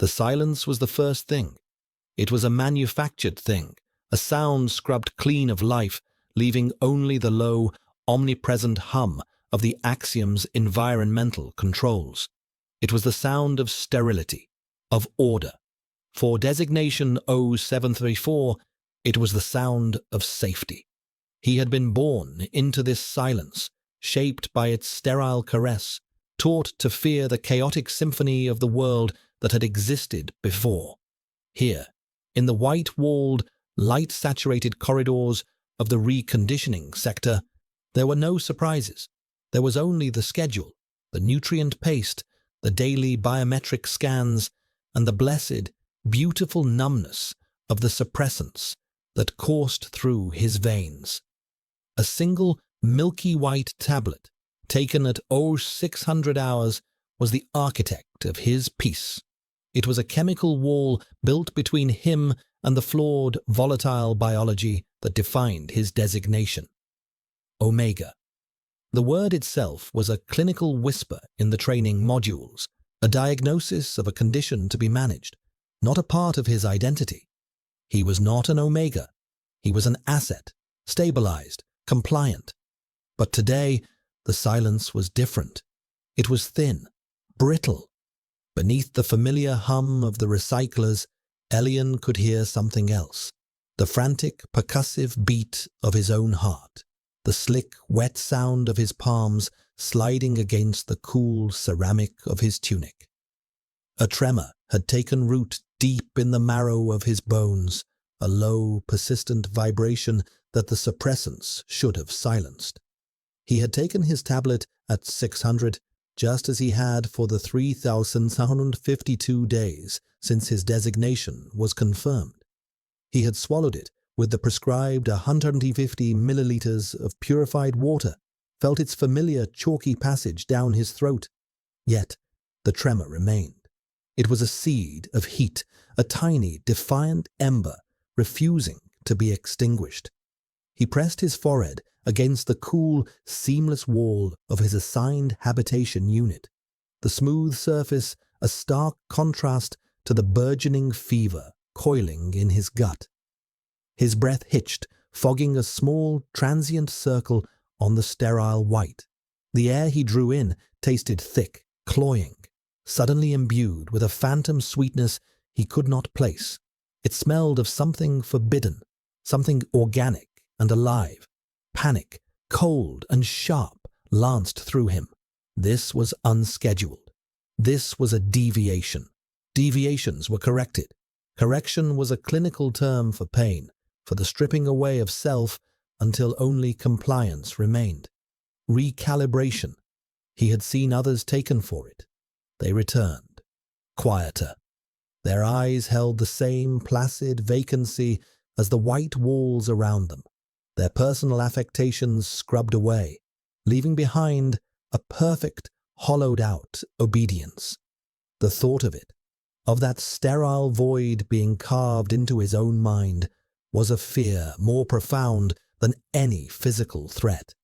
The silence was the first thing. It was a manufactured thing, a sound scrubbed clean of life, leaving only the low, omnipresent hum of the axiom's environmental controls. It was the sound of sterility, of order. For designation 0734, it was the sound of safety. He had been born into this silence, shaped by its sterile caress, taught to fear the chaotic symphony of the world that had existed before. Here, in the white-walled, light-saturated corridors of the reconditioning sector, there were no surprises. There was only the schedule, the nutrient paste, the daily biometric scans, and the blessed, beautiful numbness of the suppressants that coursed through his veins. A single milky white tablet, taken at 0600 hours, was the architect of his peace. It was a chemical wall built between him and the flawed, volatile biology that defined his designation. Omega. The word itself was a clinical whisper in the training modules, a diagnosis of a condition to be managed, not a part of his identity. He was not an Omega. He was an asset, stabilized, compliant. But today, the silence was different. It was thin, brittle. Beneath the familiar hum of the recyclers, Elian could hear something else, the frantic, percussive beat of his own heart, the slick, wet sound of his palms sliding against the cool ceramic of his tunic. A tremor had taken root deep in the marrow of his bones, a low, persistent vibration that the suppressants should have silenced. He had taken his tablet at 600, just as he had for the 3,752 days since his designation was confirmed. He had swallowed it with the prescribed 150 milliliters of purified water, felt its familiar chalky passage down his throat. Yet the tremor remained. It was a seed of heat, a tiny, defiant ember refusing to be extinguished. He pressed his forehead against the cool, seamless wall of his assigned habitation unit, the smooth surface a stark contrast to the burgeoning fever coiling in his gut. His breath hitched, fogging a small, transient circle on the sterile white. The air he drew in tasted thick, cloying, suddenly imbued with a phantom sweetness he could not place. It smelled of something forbidden, something organic and alive. Panic, cold and sharp, lanced through him. This was unscheduled. This was a deviation. Deviations were corrected. Correction was a clinical term for pain, for the stripping away of self until only compliance remained. Recalibration. He had seen others taken for it. They returned, quieter. Their eyes held the same placid vacancy as the white walls around them, their personal affectations scrubbed away, leaving behind a perfect, hollowed-out obedience. The thought of it, of that sterile void being carved into his own mind, was a fear more profound than any physical threat.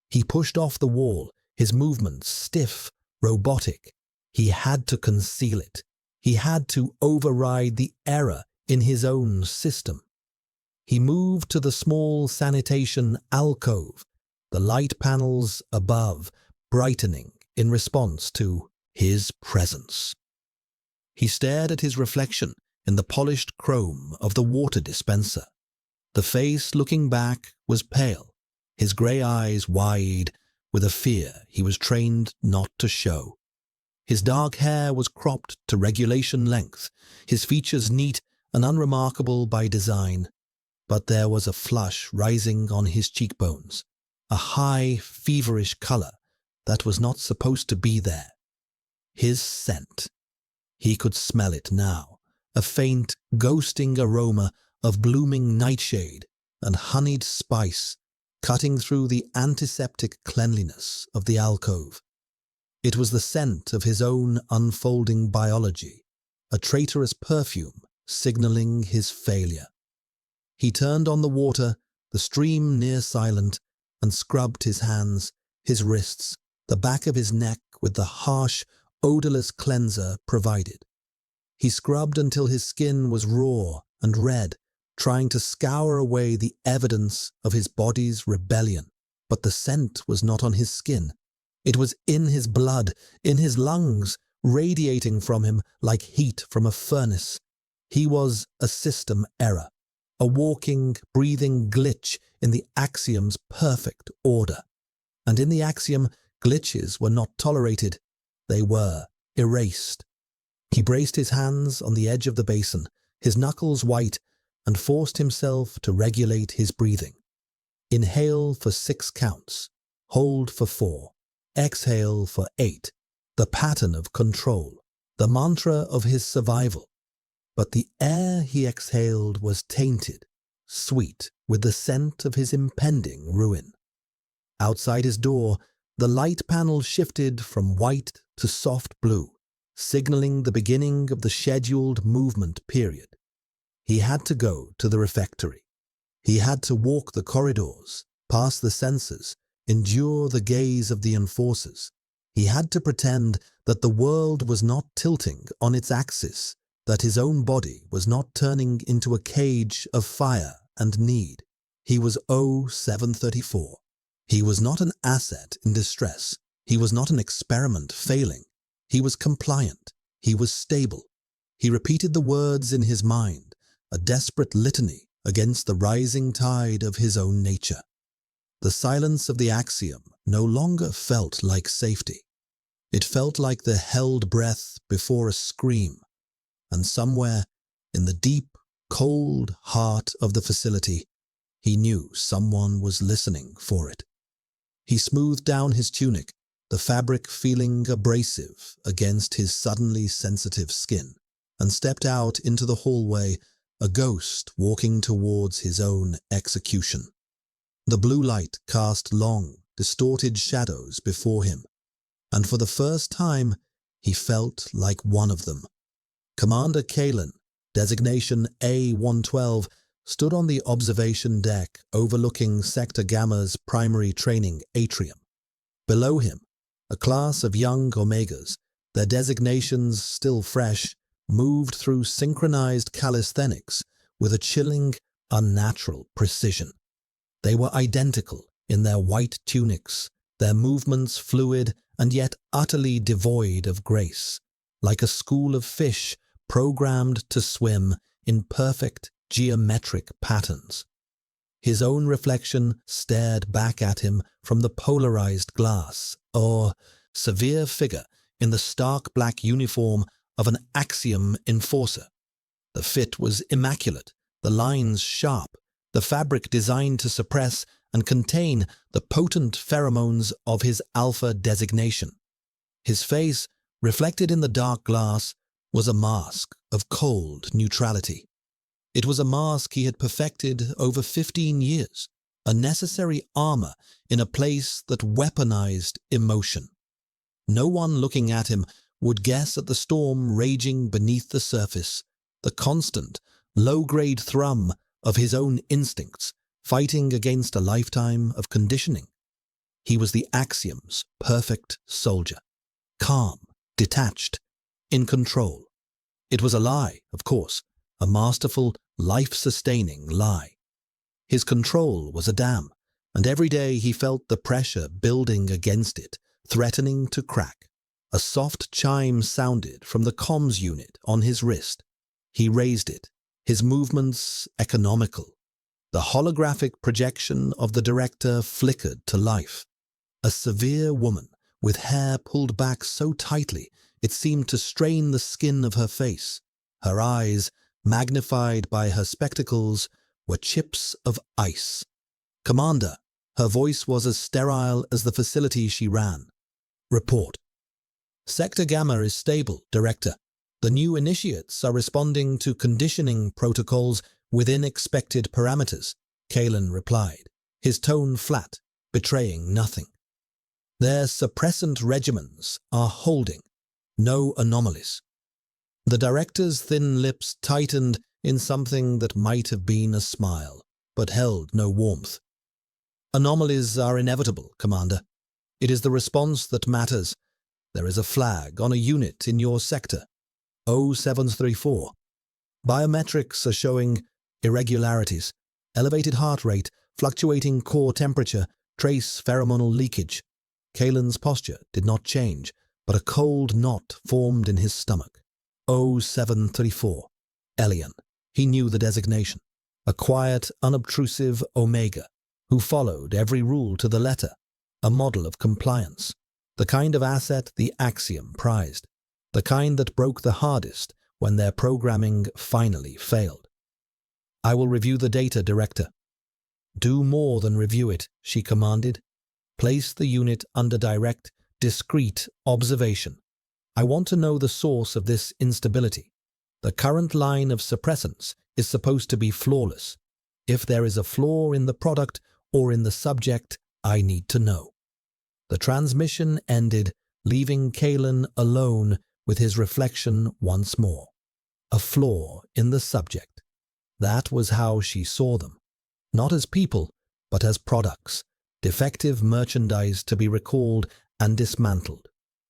He pushed off the wall, his movements stiff, robotic. He had to conceal it. He had to override the error in his own system. He moved to the small sanitation alcove, the light panels above brightening in response to his presence. He stared at his reflection in the polished chrome of the water dispenser. The face looking back was pale, his grey eyes wide with a fear he was trained not to show. His dark hair was cropped to regulation length, his features neat and unremarkable by design. But there was a flush rising on his cheekbones, a high, feverish color that was not supposed to be there. His scent. He could smell it now, a faint, ghosting aroma of blooming nightshade and honeyed spice cutting through the antiseptic cleanliness of the alcove. It was the scent of his own unfolding biology, a traitorous perfume signaling his failure. He turned on the water, the stream near silent, and scrubbed his hands, his wrists, the back of his neck with the harsh, odorless cleanser provided. He scrubbed until his skin was raw and red, trying to scour away the evidence of his body's rebellion. But the scent was not on his skin. It was in his blood, in his lungs, radiating from him like heat from a furnace. He was a system error, a walking, breathing glitch in the axiom's perfect order. And in the axiom, glitches were not tolerated. They were erased. He braced his hands on the edge of the basin, his knuckles white, and forced himself to regulate his breathing. Inhale for 6 counts, hold for 4, exhale for 8, the pattern of control, the mantra of his survival. But the air he exhaled was tainted, sweet with the scent of his impending ruin. Outside his door, the light panel shifted from white to soft blue, signaling the beginning of the scheduled movement period. He had to go to the refectory. He had to walk the corridors, pass the censors, endure the gaze of the enforcers. He had to pretend that the world was not tilting on its axis, that his own body was not turning into a cage of fire and need. He was 0734. He was not an asset in distress. He was not an experiment failing. He was compliant. He was stable. He repeated the words in his mind, a desperate litany against the rising tide of his own nature. The silence of the axiom no longer felt like safety. It felt like the held breath before a scream. And somewhere in the deep, cold heart of the facility, he knew someone was listening for it. He smoothed down his tunic, the fabric feeling abrasive against his suddenly sensitive skin, and stepped out into the hallway, a ghost walking towards his own execution. The blue light cast long, distorted shadows before him, and for the first time he felt like one of them. Commander Kalen, designation A-112, stood on the observation deck overlooking Sector Gamma's primary training atrium. Below him, a class of young Omegas, their designations still fresh, moved through synchronized calisthenics with a chilling, unnatural precision. They were identical in their white tunics, their movements fluid and yet utterly devoid of grace, like a school of fish programmed to swim in perfect geometric patterns. His own reflection stared back at him from the polarized glass, or severe figure in the stark black uniform of an axiom enforcer. The fit was immaculate, the lines sharp, the fabric designed to suppress and contain the potent pheromones of his alpha designation. His face, reflected in the dark glass, was a mask of cold neutrality. It was a mask he had perfected over 15 years, a necessary armor in a place that weaponized emotion. No one looking at him would guess at the storm raging beneath the surface, the constant, low-grade thrum of his own instincts fighting against a lifetime of conditioning. He was the axiom's perfect soldier, calm, detached, in control. It was a lie, of course, a masterful, life-sustaining lie. His control was a dam, and every day he felt the pressure building against it, threatening to crack. A soft chime sounded from the comms unit on his wrist. He raised it, his movements economical. The holographic projection of the director flickered to life. A severe woman, with hair pulled back so tightly it seemed to strain the skin of her face. Her eyes, magnified by her spectacles, were chips of ice. "Commander," her voice was as sterile as the facility she ran. "Report." "Sector Gamma is stable, Director. The new initiates are responding to conditioning protocols within expected parameters," Kalen replied, his tone flat, betraying nothing. "Their suppressant regimens are holding. No anomalies." The director's thin lips tightened in something that might have been a smile, but held no warmth. "Anomalies are inevitable, Commander. It is the response that matters. There is a flag on a unit in your sector." 0734. Biometrics are showing irregularities, elevated heart rate, fluctuating core temperature, trace pheromonal leakage. Kalen's posture did not change, but a cold knot formed in his stomach. 0734. Elian. He knew the designation. A quiet, unobtrusive Omega, who followed every rule to the letter, a model of compliance, the kind of asset the Axiom prized, the kind that broke the hardest when their programming finally failed. I will review the data, Director. Do more than review it, she commanded. Place the unit under direct, discreet observation. I want to know the source of this instability. The current line of suppressants is supposed to be flawless. If there is a flaw in the product or in the subject, I need to know. The transmission ended, leaving Kalen alone with his reflection once more. A flaw in the subject. That was how she saw them. Not as people, but as products, defective merchandise to be recalled and dismantled.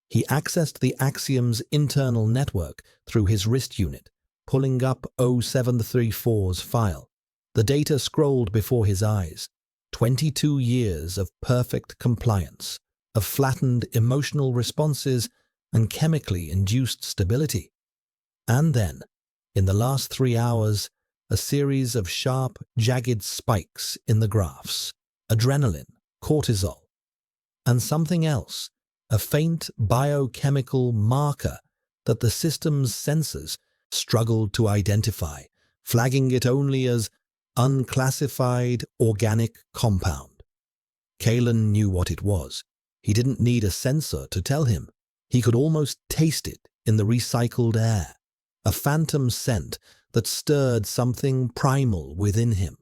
He accessed the Axiom's internal network through his wrist unit, pulling up 0734's file. The data scrolled before his eyes. 22 years of perfect compliance, of flattened emotional responses and chemically induced stability. And then, in the last 3 hours, a series of sharp, jagged spikes in the graphs. Adrenaline, cortisol, and something else, a faint biochemical marker that the system's sensors struggled to identify, flagging it only as unclassified organic compound. Kalen knew what it was. He didn't need a sensor to tell him. He could almost taste it in the recycled air, a phantom scent that stirred something primal within him,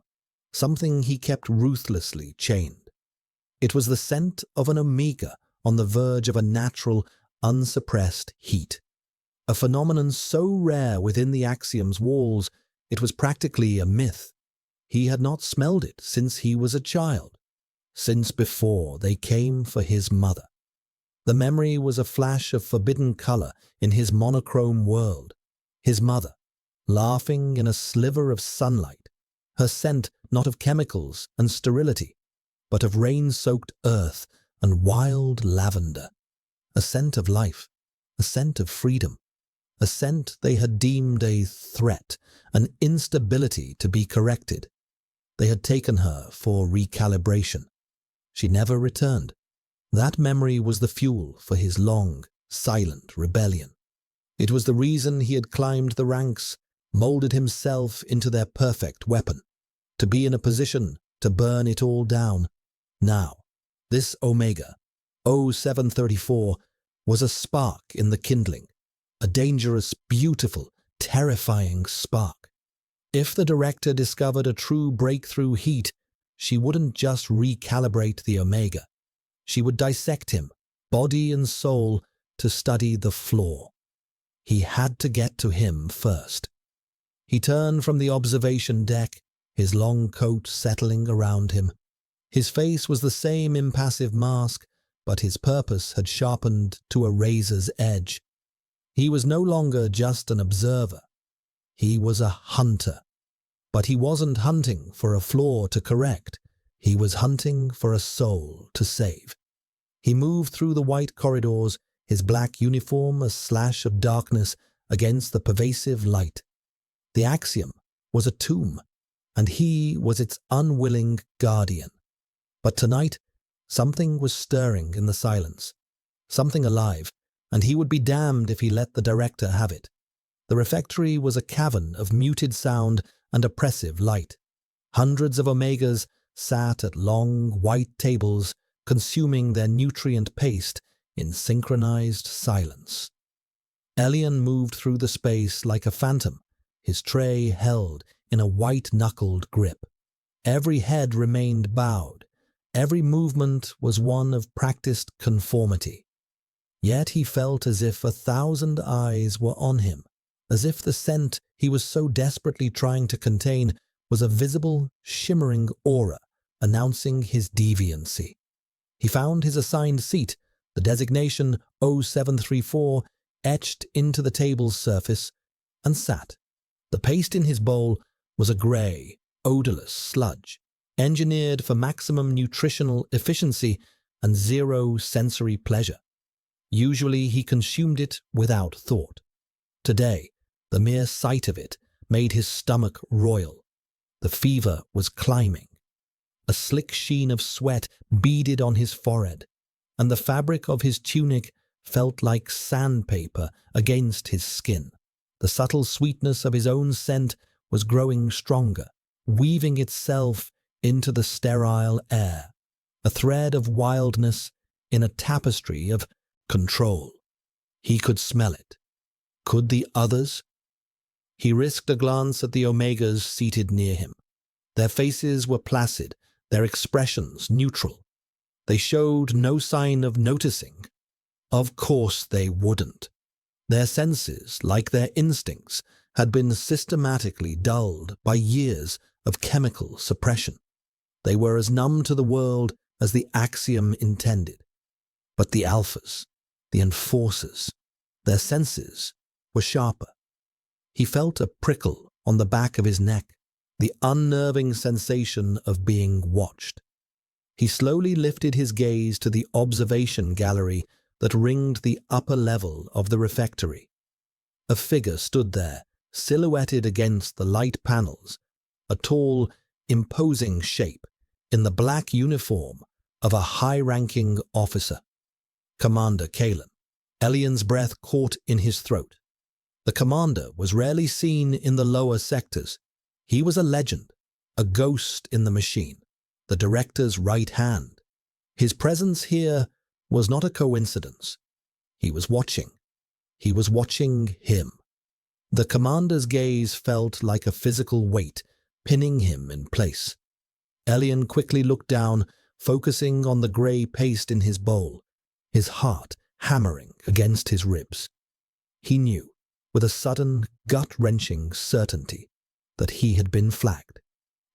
something he kept ruthlessly chained. It was the scent of an Omega on the verge of a natural, unsuppressed heat, a phenomenon so rare within the Axiom's walls it was practically a myth. He had not smelled it since he was a child, since before they came for his mother. The memory was a flash of forbidden color in his monochrome world. His mother, laughing in a sliver of sunlight, her scent not of chemicals and sterility, but of rain-soaked earth and wild lavender. A scent of life, a scent of freedom, a scent they had deemed a threat, an instability to be corrected. They had taken her for recalibration. She never returned. That memory was the fuel for his long, silent rebellion. It was the reason he had climbed the ranks, molded himself into their perfect weapon, to be in a position to burn it all down. Now, this Omega, 0734, was a spark in the kindling, a dangerous, beautiful, terrifying spark. If the director discovered a true breakthrough heat, she wouldn't just recalibrate the Omega. She would dissect him, body and soul, to study the flaw. He had to get to him first. He turned from the observation deck, his long coat settling around him. His face was the same impassive mask, but his purpose had sharpened to a razor's edge. He was no longer just an observer. He was a hunter. But he wasn't hunting for a flaw to correct. He was hunting for a soul to save. He moved through the white corridors, his black uniform a slash of darkness against the pervasive light. The Axiom was a tomb, and he was its unwilling guardian. But tonight, something was stirring in the silence, something alive, and he would be damned if he let the director have it. The refectory was a cavern of muted sound and oppressive light. Hundreds of Omegas sat at long, white tables, consuming their nutrient paste in synchronized silence. Elian moved through the space like a phantom, his tray held in a white-knuckled grip. Every head remained bowed. Every movement was one of practiced conformity. Yet he felt as if 1,000 eyes were on him, as if the scent he was so desperately trying to contain was a visible, shimmering aura announcing his deviancy. He found his assigned seat, the designation 0734, etched into the table's surface, and sat. The paste in his bowl was a grey, odorless sludge, engineered for maximum nutritional efficiency and zero sensory pleasure. Usually he consumed it without thought. Today, the mere sight of it made his stomach roil. The fever was climbing. A slick sheen of sweat beaded on his forehead, and the fabric of his tunic felt like sandpaper against his skin. The subtle sweetness of his own scent was growing stronger, weaving itself into the sterile air, a thread of wildness in a tapestry of control. He could smell it. Could the others? He risked a glance at the Omegas seated near him. Their faces were placid, their expressions neutral. They showed no sign of noticing. Of course they wouldn't. Their senses, like their instincts, had been systematically dulled by years of chemical suppression. They were as numb to the world as the axiom intended. But the alphas, the enforcers, their senses were sharper. He felt a prickle on the back of his neck, the unnerving sensation of being watched. He slowly lifted his gaze to the observation gallery that ringed the upper level of the refectory. A figure stood there, silhouetted against the light panels, a tall, imposing shape in the black uniform of a high-ranking officer. Commander Kalen. Elian's breath caught in his throat. The commander was rarely seen in the lower sectors. He was a legend, a ghost in the machine, the director's right hand. His presence here was not a coincidence. He was watching. He was watching him. The commander's gaze felt like a physical weight, pinning him in place. Elian quickly looked down, focusing on the grey paste in his bowl, his heart hammering against his ribs. He knew, with a sudden, gut-wrenching certainty, that he had been flagged.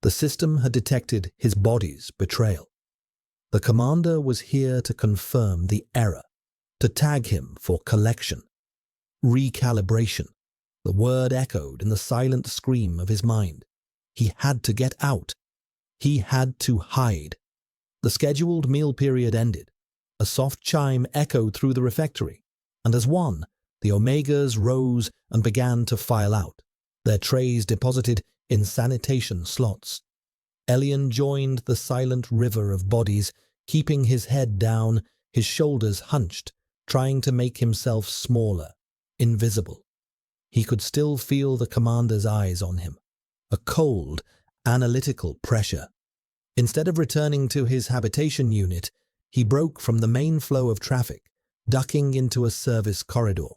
The system had detected his body's betrayal. The commander was here to confirm the error, to tag him for collection. Recalibration. The word echoed in the silent scream of his mind. He had to get out. He had to hide. The scheduled meal period ended. A soft chime echoed through the refectory, and as one, the Omegas rose and began to file out, their trays deposited in sanitation slots. Elian joined the silent river of bodies, keeping his head down, his shoulders hunched, trying to make himself smaller, invisible. He could still feel the commander's eyes on him, a cold, analytical pressure. Instead of returning to his habitation unit, he broke from the main flow of traffic, ducking into a service corridor.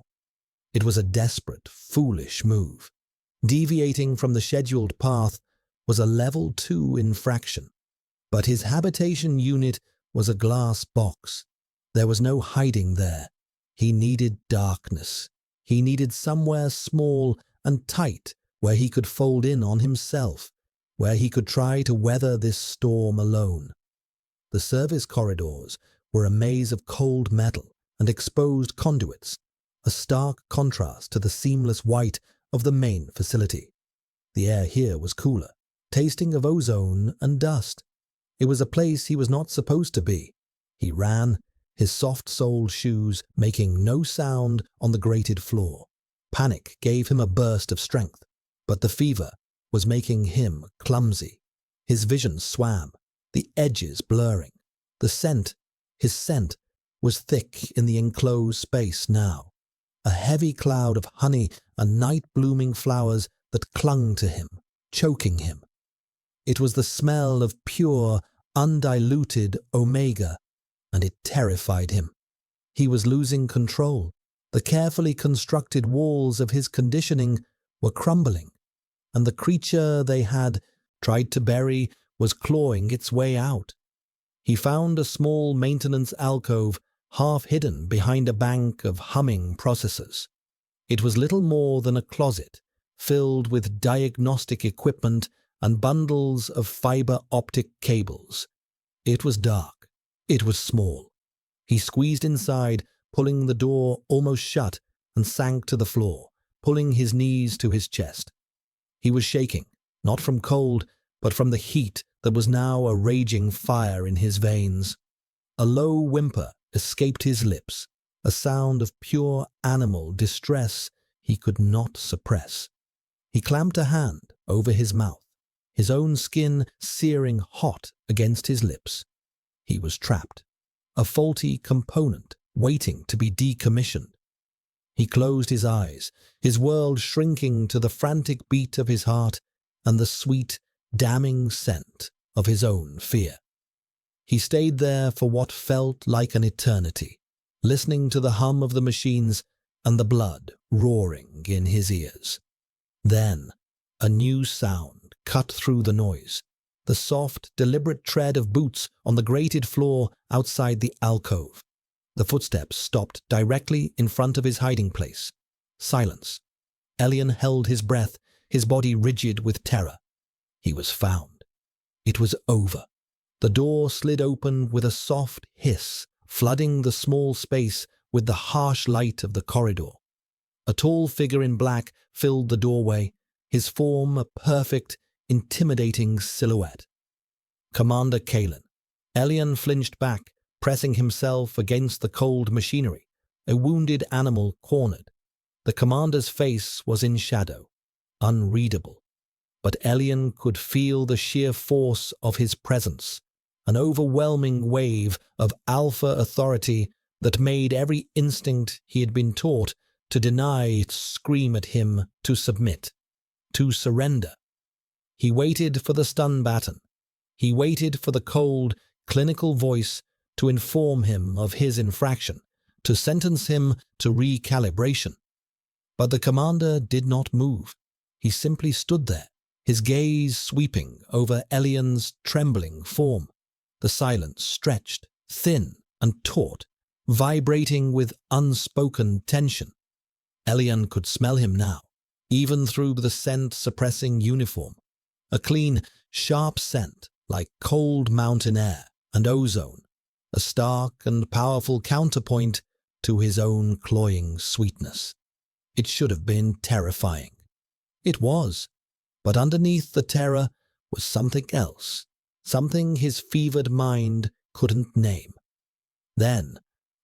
It was a desperate, foolish move. Deviating from the scheduled path was a level 2 infraction. But his habitation unit was a glass box. There was no hiding there. He needed darkness. He needed somewhere small and tight where he could fold in on himself, where he could try to weather this storm alone. The service corridors were a maze of cold metal and exposed conduits, a stark contrast to the seamless white of the main facility. The air here was cooler, tasting of ozone and dust. It was a place he was not supposed to be. He ran, his soft-soled shoes making no sound on the grated floor. Panic gave him a burst of strength, but the fever was making him clumsy. His vision swam, the edges blurring. His scent, was thick in the enclosed space now. A heavy cloud of honey and night-blooming flowers that clung to him, choking him. It was the smell of pure, undiluted Omega, and it terrified him. He was losing control. The carefully constructed walls of his conditioning were crumbling, and the creature they had tried to bury was clawing its way out. He found a small maintenance alcove half hidden behind a bank of humming processors. It was little more than a closet, filled with diagnostic equipment and bundles of fiber optic cables. It was dark. It was small. He squeezed inside, pulling the door almost shut, and sank to the floor, pulling his knees to his chest. He was shaking, not from cold, but from the heat that was now a raging fire in his veins. A low whimper escaped his lips, a sound of pure animal distress he could not suppress. He clamped a hand over his mouth, his own skin searing hot against his lips. He was trapped, a faulty component waiting to be decommissioned. He closed his eyes, his world shrinking to the frantic beat of his heart and the sweet, damning scent of his own fear. He stayed there for what felt like an eternity, listening to the hum of the machines and the blood roaring in his ears. Then, a new sound cut through the noise, the soft, deliberate tread of boots on the grated floor outside the alcove. The footsteps stopped directly in front of his hiding place. Silence. Elian held his breath, his body rigid with terror. He was found. It was over. The door slid open with a soft hiss, flooding the small space with the harsh light of the corridor. A tall figure in black filled the doorway, his form a perfect, intimidating silhouette. Commander Kalen. Elian flinched back, pressing himself against the cold machinery, a wounded animal cornered. The commander's face was in shadow, unreadable, but Elian could feel the sheer force of his presence, an overwhelming wave of alpha authority that made every instinct he had been taught to deny scream at him to submit, to surrender. He waited for the stun baton. He waited for the cold, clinical voice to inform him of his infraction, to sentence him to recalibration. But the commander did not move. He simply stood there, his gaze sweeping over Elian's trembling form. The silence stretched, thin and taut, vibrating with unspoken tension. Elian could smell him now, even through the scent-suppressing uniform. A clean, sharp scent like cold mountain air and ozone, a stark and powerful counterpoint to his own cloying sweetness. It should have been terrifying. It was, but underneath the terror was something else, something his fevered mind couldn't name. Then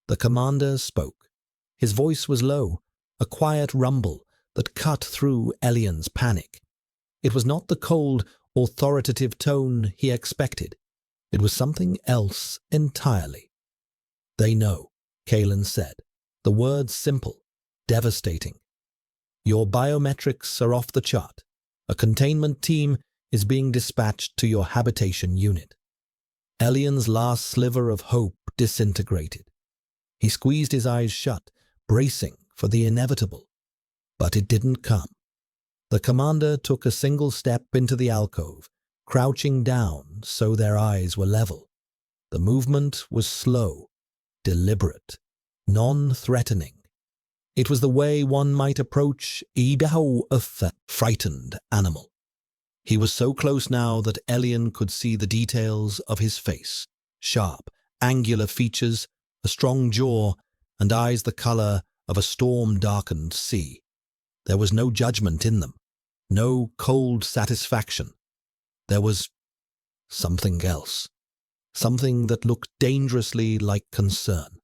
the commander spoke. His voice was low, a quiet rumble that cut through Elian's panic. It was not the cold, authoritative tone he expected. It was something else entirely. "They know," Kalen said, the words simple, devastating. "Your biometrics are off the chart. A containment team is being dispatched to your habitation unit." Elian's last sliver of hope disintegrated. He squeezed his eyes shut, bracing for the inevitable. But it didn't come. The commander took a single step into the alcove, crouching down so their eyes were level. The movement was slow, deliberate, non-threatening. It was the way one might approach a frightened animal. He was so close now that Elian could see the details of his face, sharp, angular features, a strong jaw, and eyes the color of a storm-darkened sea. There was no judgment in them, no cold satisfaction. There was something else, something that looked dangerously like concern.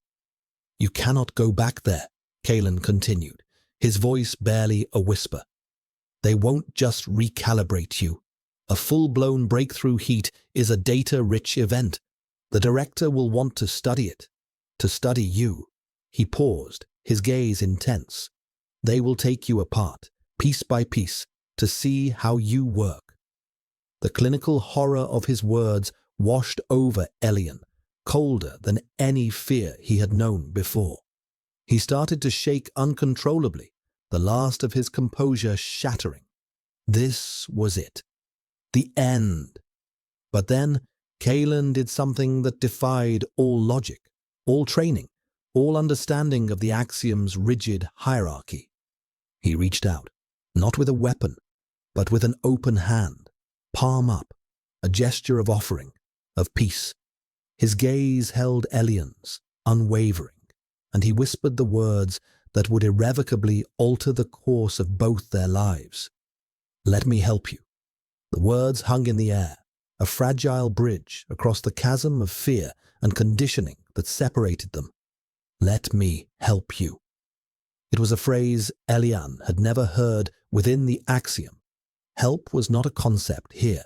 "You cannot go back there," Kalen continued, his voice barely a whisper. "They won't just recalibrate you. A full-blown breakthrough heat is a data-rich event. The director will want to study it, to study you." He paused, his gaze intense. "They will take you apart, piece by piece, to see how you work." The clinical horror of his words washed over Elian, colder than any fear he had known before. He started to shake uncontrollably, the last of his composure shattering. This was it. The end. But then Kalen did something that defied all logic, all training, all understanding of the axiom's rigid hierarchy. He reached out, not with a weapon, but with an open hand, palm up, a gesture of offering, of peace. His gaze held Elian's, unwavering, and he whispered the words that would irrevocably alter the course of both their lives. "Let me help you." The words hung in the air, a fragile bridge across the chasm of fear and conditioning that separated them. "Let me help you." It was a phrase Elian had never heard within the axiom. Help was not a concept here.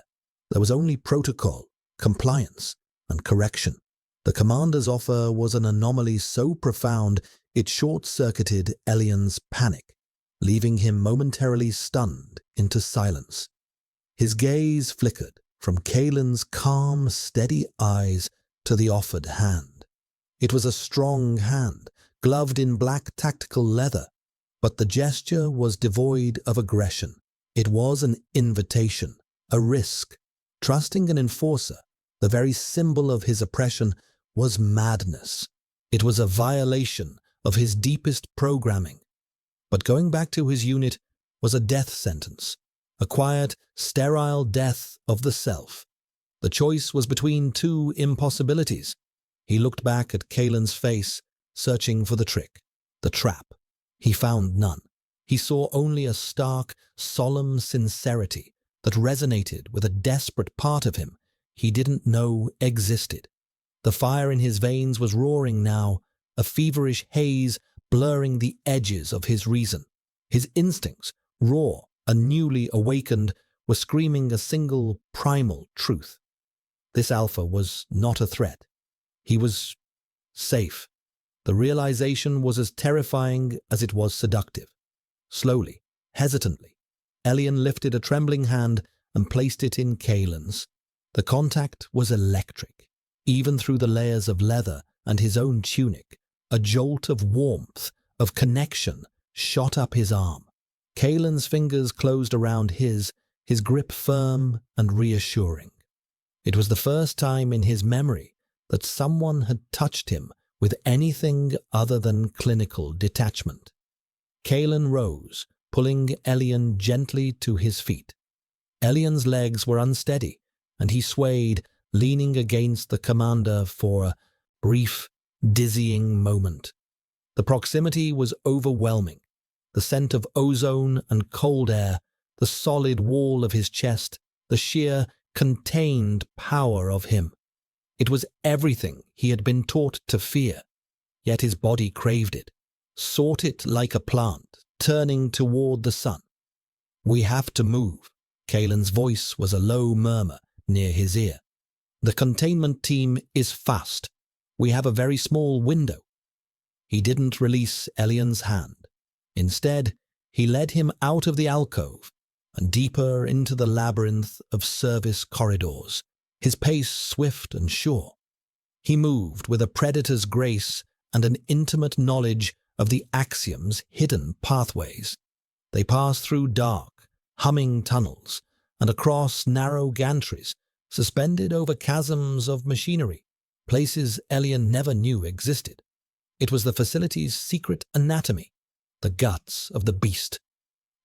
There was only protocol, compliance, and correction. The commander's offer was an anomaly so profound it short-circuited Elian's panic, leaving him momentarily stunned into silence. His gaze flickered from Kalen's calm, steady eyes to the offered hand. It was a strong hand, gloved in black tactical leather, but the gesture was devoid of aggression. It was an invitation, a risk. Trusting an enforcer, the very symbol of his oppression, was madness. It was a violation of his deepest programming. But going back to his unit was a death sentence, a quiet, sterile death of the self. The choice was between two impossibilities. He looked back at Kalen's face, searching for the trick, the trap. He found none. He saw only a stark, solemn sincerity that resonated with a desperate part of him he didn't know existed. The fire in his veins was roaring now, a feverish haze blurring the edges of his reason. His instincts, raw and newly awakened, were screaming a single primal truth. This alpha was not a threat. He was safe. The realization was as terrifying as it was seductive. Slowly, hesitantly, Elian lifted a trembling hand and placed it in Kalen's. The contact was electric. Even through the layers of leather and his own tunic, a jolt of warmth, of connection, shot up his arm. Kalen's fingers closed around his grip firm and reassuring. It was the first time in his memory that someone had touched him with anything other than clinical detachment. Kalen rose, pulling Elian gently to his feet. Elian's legs were unsteady, and he swayed, leaning against the commander for a brief, dizzying moment. The proximity was overwhelming. The scent of ozone and cold air, the solid wall of his chest, the sheer, contained power of him. It was everything he had been taught to fear, yet his body craved it, sought it like a plant, turning toward the sun. "We have to move." Kalen's voice was a low murmur near his ear. "The containment team is fast. We have a very small window." He didn't release Elian's hand. Instead, he led him out of the alcove and deeper into the labyrinth of service corridors, his pace swift and sure. He moved with a predator's grace and an intimate knowledge of the axiom's hidden pathways. They passed through dark, humming tunnels and across narrow gantries, suspended over chasms of machinery, places Elian never knew existed. It was the facility's secret anatomy, the guts of the beast.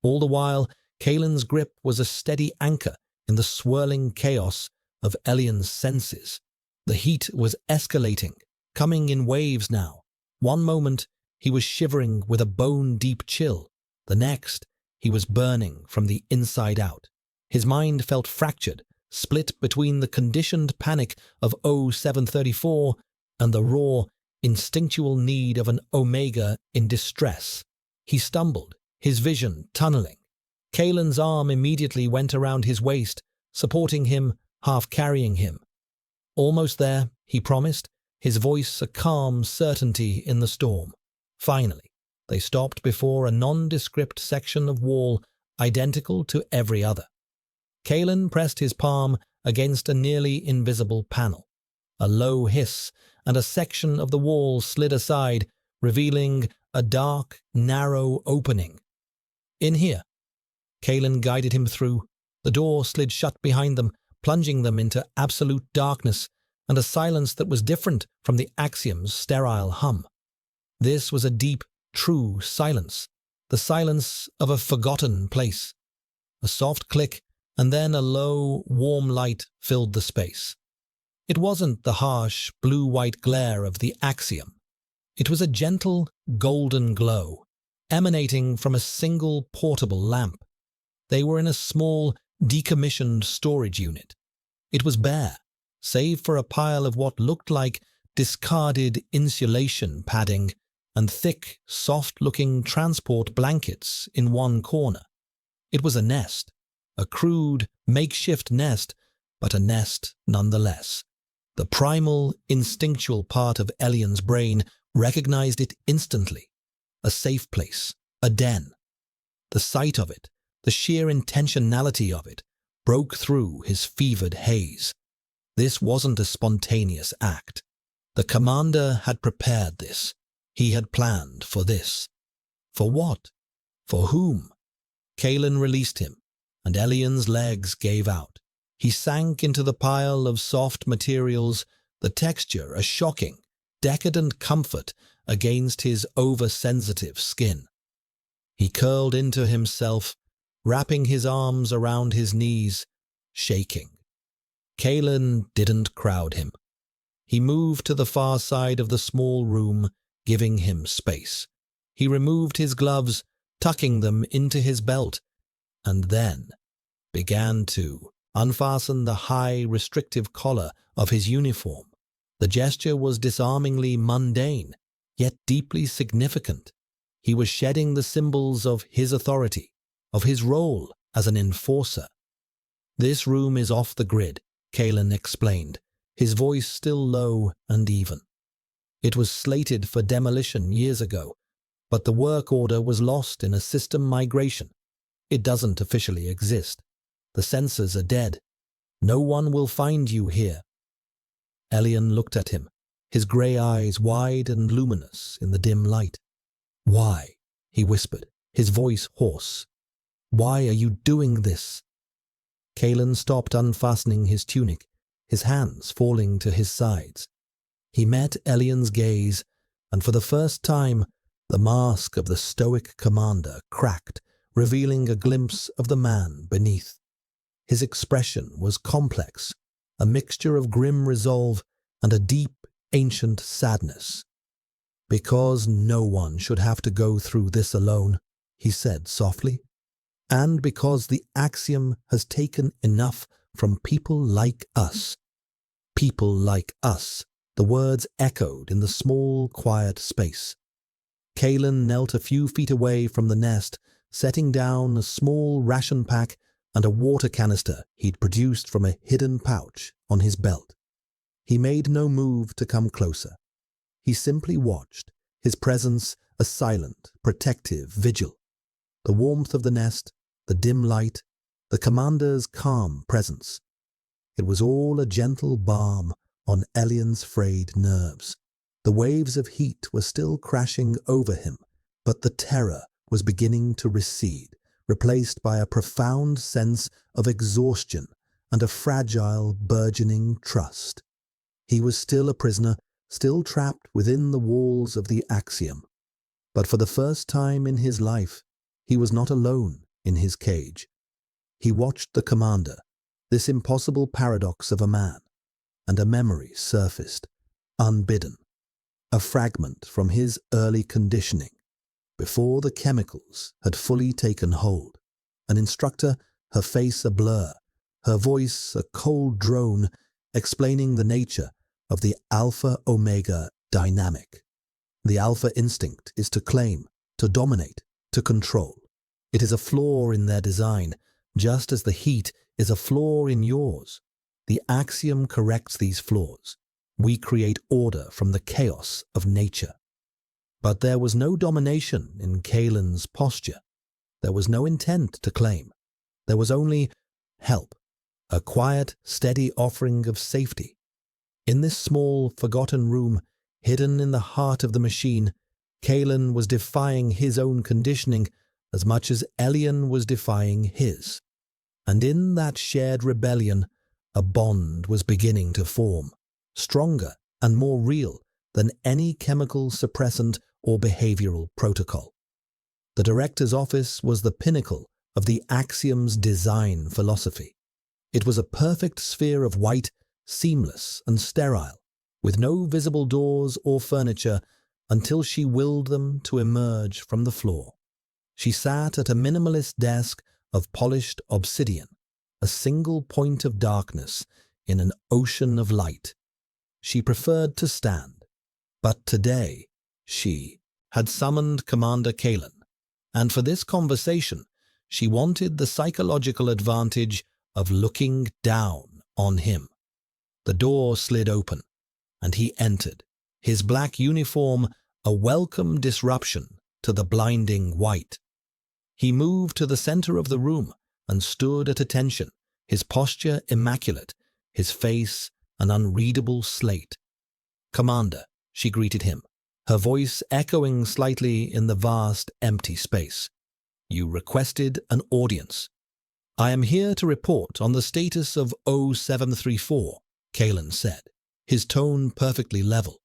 All the while, Kalen's grip was a steady anchor in the swirling chaos of Elian's senses. The heat was escalating, coming in waves now. One moment, he was shivering with a bone-deep chill. The next, he was burning from the inside out. His mind felt fractured, split between the conditioned panic of O734 and the raw, instinctual need of an Omega in distress. He stumbled, his vision tunneling. Kalen's arm immediately went around his waist, supporting him, half carrying him. "Almost there," he promised, his voice a calm certainty in the storm. Finally, they stopped before a nondescript section of wall identical to every other. Kalen pressed his palm against a nearly invisible panel. A low hiss, and a section of the wall slid aside, revealing a dark, narrow opening. "In here." Kalen guided him through. The door slid shut behind them, plunging them into absolute darkness and a silence that was different from the axiom's sterile hum. This was a deep, true silence, the silence of a forgotten place. A soft click, and then a low, warm light filled the space. It wasn't the harsh, blue-white glare of the axiom. It was a gentle, golden glow, emanating from a single portable lamp. They were in a small, decommissioned storage unit. It was bare, save for a pile of what looked like discarded insulation padding and thick, soft-looking transport blankets in one corner. It was a nest, a crude, makeshift nest, but a nest nonetheless. The primal, instinctual part of Elian's brain recognized it instantly. A safe place, a den. The sight of it, the sheer intentionality of it, broke through his fevered haze. This wasn't a spontaneous act. The commander had prepared this. He had planned for this. For what? For whom? Kalen released him, and Elian's legs gave out. He sank into the pile of soft materials, the texture a shocking, decadent comfort against his oversensitive skin. He curled into himself, wrapping his arms around his knees, shaking. Kalen didn't crowd him. He moved to the far side of the small room, giving him space. He removed his gloves, tucking them into his belt, and then began to unfasten the high, restrictive collar of his uniform. The gesture was disarmingly mundane, yet deeply significant. He was shedding the symbols of his authority, of his role as an enforcer. "This room is off the grid," Kalen explained, his voice still low and even. "It was slated for demolition years ago, but the work order was lost in a system migration. It doesn't officially exist. The sensors are dead. No one will find you here." Elian looked at him, his grey eyes wide and luminous in the dim light. "Why?" he whispered, his voice hoarse. "Why are you doing this?" Kalen stopped unfastening his tunic, his hands falling to his sides. He met Elian's gaze, and for the first time, the mask of the stoic commander cracked, revealing a glimpse of the man beneath. His expression was complex, a mixture of grim resolve and a deep, ancient sadness. "Because no one should have to go through this alone," he said softly. "And because the axiom has taken enough from people like us." People like us. The words echoed in the small, quiet space. Kalen knelt a few feet away from the nest, setting down a small ration pack and a water canister he'd produced from a hidden pouch on his belt. He made no move to come closer. He simply watched, his presence a silent, protective vigil. The warmth of the nest, the dim light, the commander's calm presence. It was all a gentle balm on Elian's frayed nerves. The waves of heat were still crashing over him, but the terror was beginning to recede, replaced by a profound sense of exhaustion and a fragile, burgeoning trust. He was still a prisoner, still trapped within the walls of the axiom. But for the first time in his life, he was not alone in his cage. He watched the commander, this impossible paradox of a man, and a memory surfaced, unbidden. A fragment from his early conditioning, before the chemicals had fully taken hold. An instructor, her face a blur, her voice a cold drone, explaining the nature of the alpha-omega dynamic. The alpha instinct is to claim, to dominate, to control. It is a flaw in their design, just as the heat is a flaw in yours. The axiom corrects these flaws. We create order from the chaos of nature. But there was no domination in Kalen's posture. There was no intent to claim. There was only help, a quiet, steady offering of safety. In this small, forgotten room, hidden in the heart of the machine, Kalen was defying his own conditioning as much as Elian was defying his. And in that shared rebellion, a bond was beginning to form, stronger and more real than any chemical suppressant or behavioral protocol. The director's office was the pinnacle of the axiom's design philosophy. It was a perfect sphere of white, seamless and sterile, with no visible doors or furniture until she willed them to emerge from the floor. She sat at a minimalist desk of polished obsidian, a single point of darkness in an ocean of light. She preferred to stand, but today she had summoned Commander Kalen, and for this conversation she wanted the psychological advantage of looking down on him. The door slid open, and he entered, his black uniform a welcome disruption to the blinding white. He moved to the center of the room and stood at attention, his posture immaculate, his face an unreadable slate. "Commander," she greeted him, her voice echoing slightly in the vast, empty space. "You requested an audience. I am here to report on the status of O734, Kalen said, his tone perfectly level.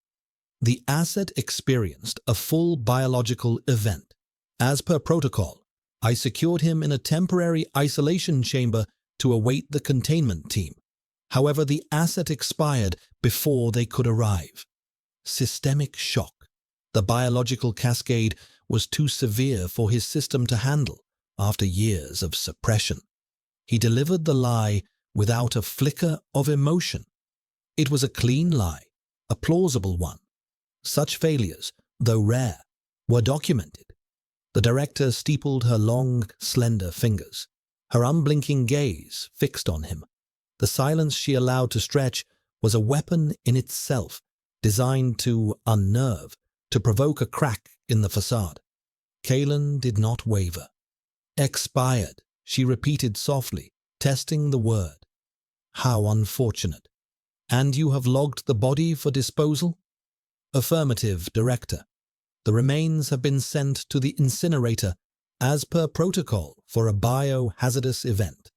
The asset experienced a full biological event. As per protocol, I secured him in a temporary isolation chamber to await the containment team. However, the asset expired before they could arrive. Systemic shock. The biological cascade was too severe for his system to handle after years of suppression. He delivered the lie without a flicker of emotion. It was a clean lie, a plausible one. Such failures, though rare, were documented. The director steepled her long, slender fingers, her unblinking gaze fixed on him. The silence she allowed to stretch was a weapon in itself, designed to unnerve, to provoke a crack in the facade. Kalen did not waver. "Expired," she repeated softly, testing the word. "How unfortunate. And you have logged the body for disposal?" "Affirmative, Director. The remains have been sent to the incinerator as per protocol for a biohazardous event."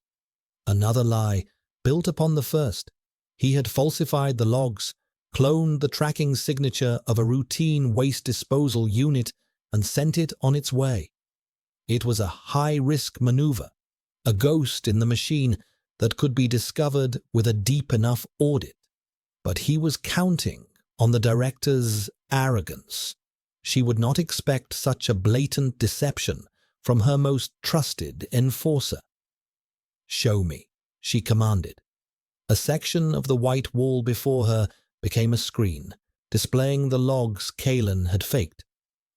Another lie, built upon the first. He had falsified the logs, cloned the tracking signature of a routine waste disposal unit, and sent it on its way. It was a high-risk maneuver, a ghost in the machine that could be discovered with a deep enough audit. But he was counting on the director's arrogance. She would not expect such a blatant deception from her most trusted enforcer. "Show me," she commanded. A section of the white wall before her became a screen, displaying the logs Kalen had faked.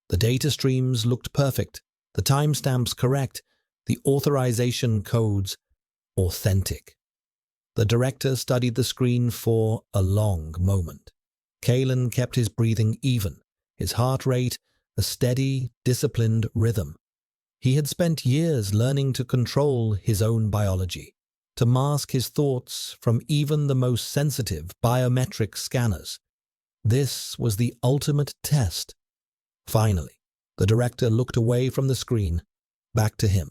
The data streams looked perfect, the timestamps correct, the authorization codes authentic. The director studied the screen for a long moment. Kalen kept his breathing even, his heart rate a steady, disciplined rhythm. He had spent years learning to control his own biology, to mask his thoughts from even the most sensitive biometric scanners. This was the ultimate test. Finally, the director looked away from the screen, back to him.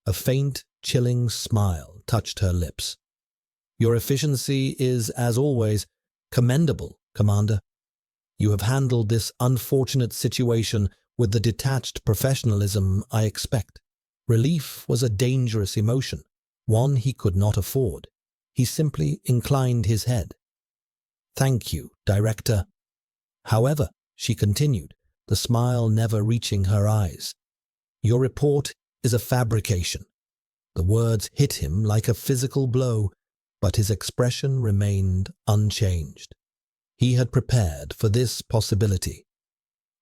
A faint, chilling smile touched her lips. "Your efficiency is, as always, commendable, Commander. You have handled this unfortunate situation with the detached professionalism I expect." Relief was a dangerous emotion, one he could not afford. He simply inclined his head. "Thank you, Director." "However," she continued, the smile never reaching her eyes, "your report is a fabrication." The words hit him like a physical blow, but his expression remained unchanged. He had prepared for this possibility.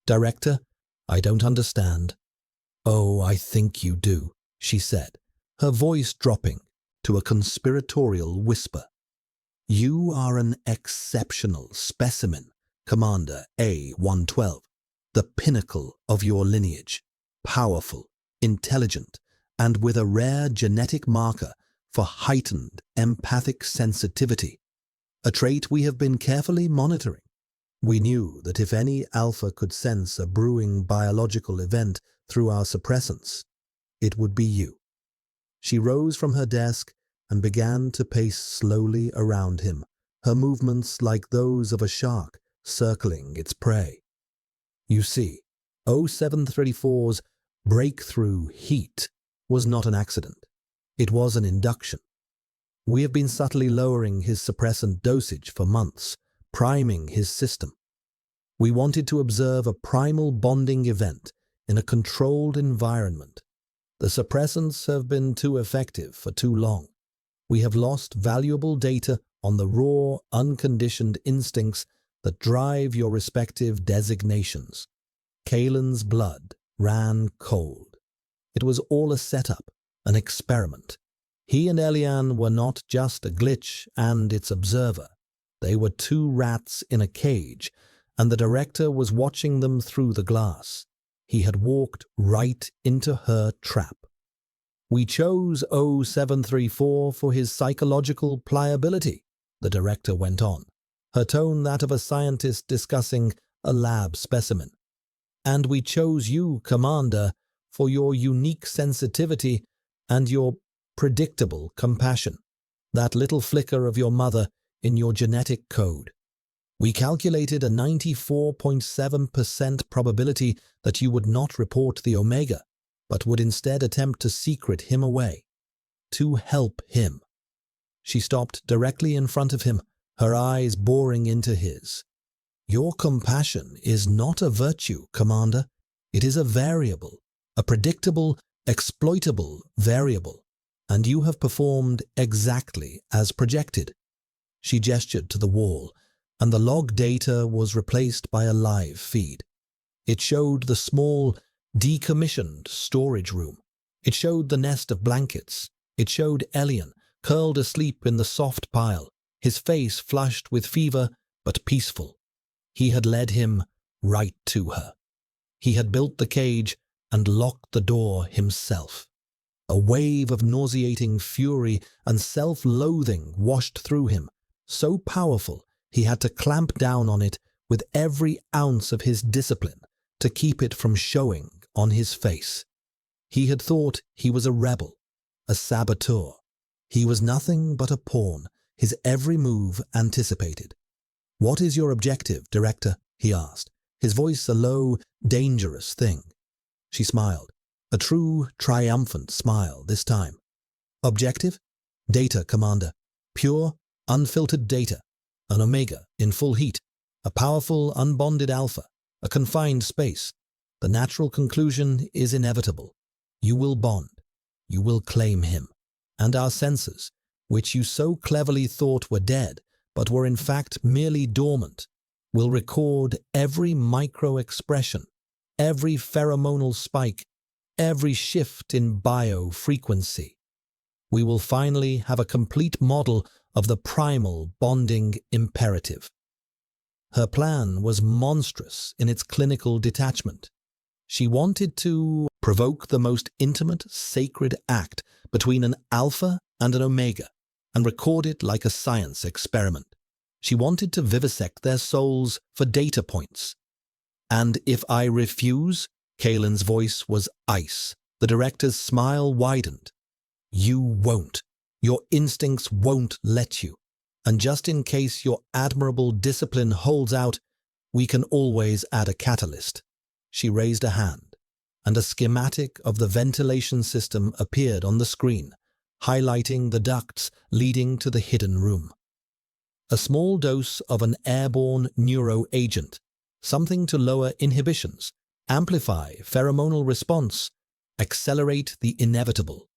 "Director, I don't understand." "Oh, I think you do," she said, her voice dropping to a conspiratorial whisper. "You are an exceptional specimen, Commander A112, the pinnacle of your lineage, powerful, intelligent, and with a rare genetic marker for heightened empathic sensitivity, a trait we have been carefully monitoring. We knew that if any alpha could sense a brewing biological event through our suppressants, it would be you." She rose from her desk and began to pace slowly around him, her movements like those of a shark circling its prey. "You see, O734's breakthrough heat was not an accident. It was an induction. We have been subtly lowering his suppressant dosage for months, priming his system. We wanted to observe a primal bonding event in a controlled environment The suppressants have been too effective for too long. We have lost valuable data on the raw, unconditioned instincts that drive your respective designations. Kalen's blood ran cold. It was all a setup, an experiment. He and Elian were not just a glitch and its observer. They were two rats in a cage, and the director was watching them through the glass. He had walked right into her trap. We chose 0734 for his psychological pliability, the director went on, her tone that of a scientist discussing a lab specimen. And we chose you, Commander, for your unique sensitivity and your predictable compassion, that little flicker of your mother in your genetic code. We calculated a 94.7% probability that you would not report the Omega, but would instead attempt to secret him away, to help him. She stopped directly in front of him, her eyes boring into his. Your compassion is not a virtue, Commander. It is a variable, a predictable, exploitable variable, and you have performed exactly as projected. She gestured to the wall, and the log data was replaced by a live feed. It showed the small, decommissioned storage room. It showed the nest of blankets. It showed Elian, curled asleep in the soft pile, his face flushed with fever but peaceful. He had led him right to her. He had built the cage and locked the door himself. A wave of nauseating fury and self-loathing washed through him, so powerful he had to clamp down on it with every ounce of his discipline to keep it from showing on his face. He had thought he was a rebel, a saboteur. He was nothing but a pawn, his every move anticipated. "What is your objective, Director?" he asked, his voice a low, dangerous thing. She smiled, a true, triumphant smile this time. "Objective? Data, Commander. Pure, unfiltered data. An Omega in full heat. A powerful, unbonded alpha. A confined space. The natural conclusion is inevitable. You will bond. You will claim him. And our senses, which you so cleverly thought were dead, but were in fact merely dormant, will record every micro-expression, every pheromonal spike, every shift in biofrequency. We will finally have a complete model of the primal bonding imperative." Her plan was monstrous in its clinical detachment. She wanted to provoke the most intimate, sacred act between an alpha and an omega and record it like a science experiment. She wanted to vivisect their souls for data points. "And if I refuse?" Kalen's voice was ice. The director's smile widened. "You won't. Your instincts won't let you. And just in case your admirable discipline holds out, we can always add a catalyst." She raised a hand, and a schematic of the ventilation system appeared on the screen, highlighting the ducts leading to the hidden room. A small dose of an airborne neuro agent, something to lower inhibitions, amplify pheromonal response, accelerate the inevitable.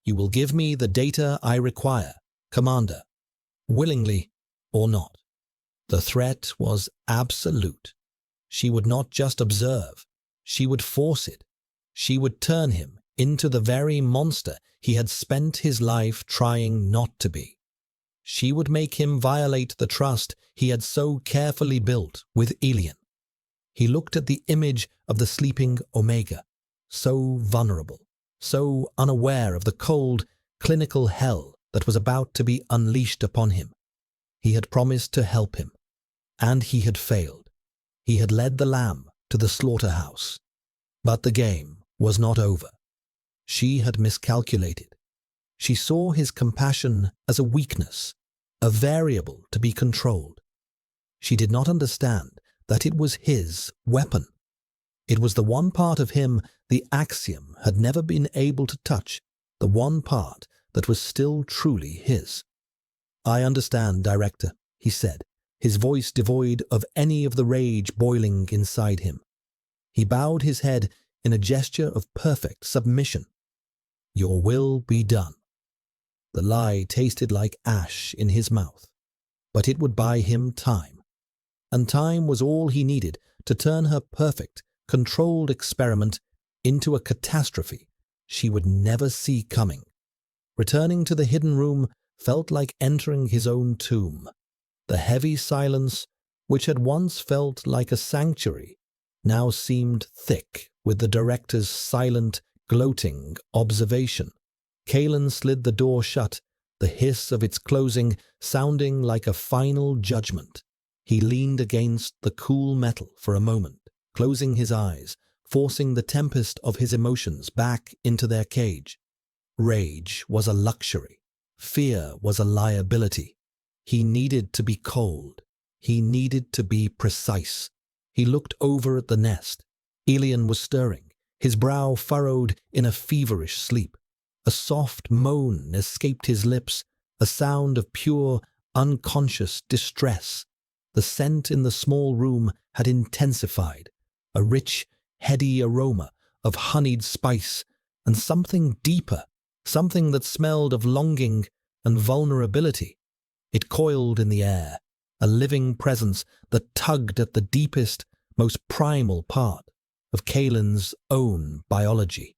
You will give me the data I require, Commander, willingly or not. The threat was absolute. She would not just observe, she would force it. She would turn him into the very monster he had spent his life trying not to be. She would make him violate the trust he had so carefully built with Elian. He looked at the image of the sleeping Omega, so vulnerable, so unaware of the cold, clinical hell that was about to be unleashed upon him. He had promised to help him, and he had failed. He had led the lamb to the slaughterhouse. But the game was not over. She had miscalculated. She saw his compassion as a weakness, a variable to be controlled. She did not understand that it was his weapon. It was the one part of him the axiom had never been able to touch, the one part that was still truly his. "I understand, Director," he said, his voice devoid of any of the rage boiling inside him. He bowed his head in a gesture of perfect submission. Your will be done. The lie tasted like ash in his mouth, but it would buy him time. And time was all he needed to turn her perfect, controlled experiment into a catastrophe she would never see coming. Returning to the hidden room felt like entering his own tomb. The heavy silence, which had once felt like a sanctuary, now seemed thick with the director's silent, gloating observation. Kalen slid the door shut, the hiss of its closing sounding like a final judgment. He leaned against the cool metal for a moment, closing his eyes, forcing the tempest of his emotions back into their cage. Rage was a luxury. Fear was a liability. He needed to be cold. He needed to be precise. He looked over at the nest. Elian was stirring, his brow furrowed in a feverish sleep. A soft moan escaped his lips, a sound of pure, unconscious distress. The scent in the small room had intensified, a rich, heady aroma of honeyed spice, and something deeper, something that smelled of longing and vulnerability. It coiled in the air, a living presence that tugged at the deepest, most primal part of Kalen's own biology.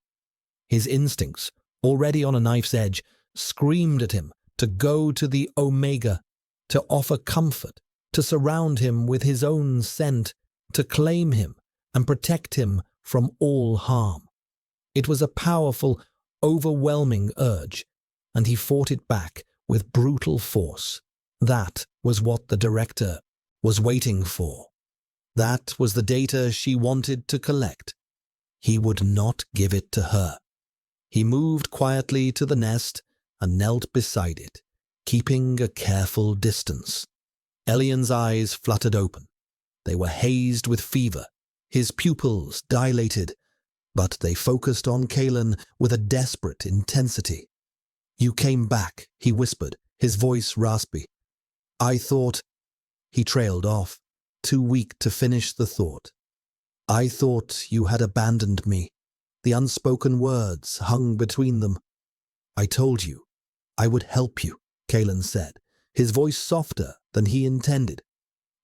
His instincts, already on a knife's edge, screamed at him to go to the Omega, to offer comfort, to surround him with his own scent, to claim him and protect him from all harm. It was a powerful, overwhelming urge, and he fought it back with brutal force. That was what the director was waiting for. That was the data she wanted to collect. He would not give it to her. He moved quietly to the nest and knelt beside it, keeping a careful distance. Elian's eyes fluttered open. They were hazed with fever, his pupils dilated, but they focused on Kalen with a desperate intensity. "You came back," he whispered, his voice raspy. "I thought—" He trailed off, too weak to finish the thought. "I thought you had abandoned me." The unspoken words hung between them. "I told you I would help you," Kalen said, his voice softer than he intended.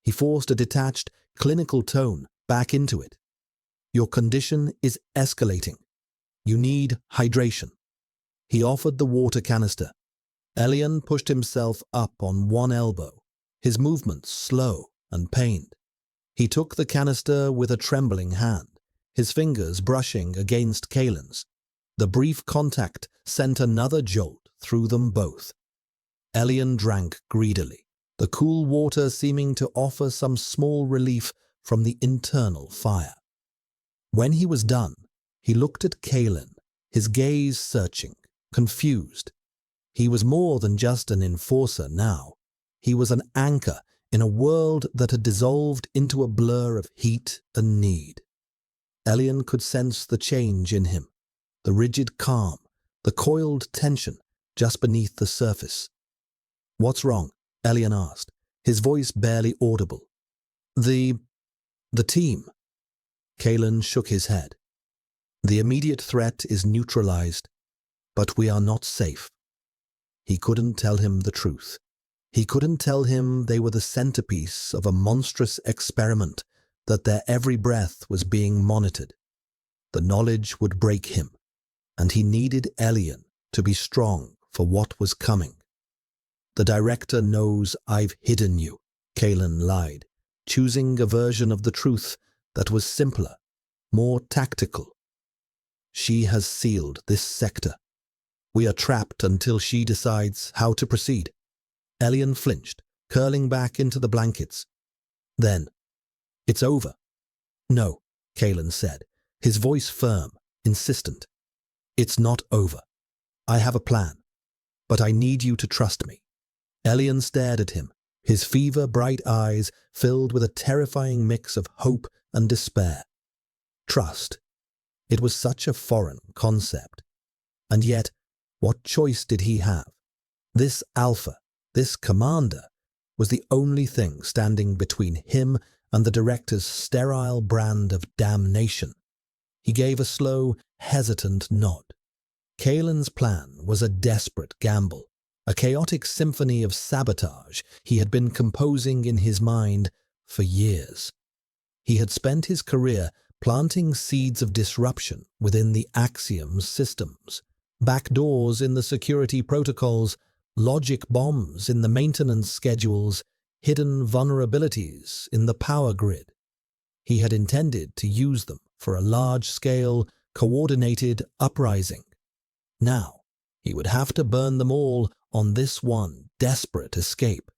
He forced a detached, clinical tone back into it. "Your condition is escalating. You need hydration." He offered the water canister. Elian pushed himself up on one elbow, his movements slow and pained. He took the canister with a trembling hand, his fingers brushing against Kalen's. The brief contact sent another jolt through them both. Elian drank greedily, the cool water seeming to offer some small relief from the internal fire. When he was done, he looked at Kalen, his gaze searching, confused. He was more than just an enforcer now. He was an anchor in a world that had dissolved into a blur of heat and need. Elian could sense the change in him, the rigid calm, the coiled tension just beneath the surface. "What's wrong?" Elian asked, his voice barely audible. The team." Kalen shook his head. "The immediate threat is neutralized, but we are not safe." He couldn't tell him the truth. He couldn't tell him they were the centerpiece of a monstrous experiment, that their every breath was being monitored. The knowledge would break him, and he needed Elian to be strong for what was coming. "The director knows I've hidden you," Kalen lied, choosing a version of the truth that was simpler, more tactical. "She has sealed this sector. We are trapped until she decides how to proceed." Elian flinched, curling back into the blankets. "Then, it's over." "No," Kalen said, his voice firm, insistent. "It's not over. I have a plan, but I need you to trust me." Elian stared at him, his fever-bright eyes filled with a terrifying mix of hope and despair. Trust. It was such a foreign concept. And yet, what choice did he have? This alpha, this commander, was the only thing standing between him and the director's sterile brand of damnation. He gave a slow, hesitant nod. Kalen's plan was a desperate gamble, a chaotic symphony of sabotage he had been composing in his mind for years. He had spent his career planting seeds of disruption within the Axiom's systems, backdoors in the security protocols, logic bombs in the maintenance schedules, hidden vulnerabilities in the power grid. He had intended to use them for a large-scale, coordinated uprising. Now, he would have to burn them all on this one desperate escape.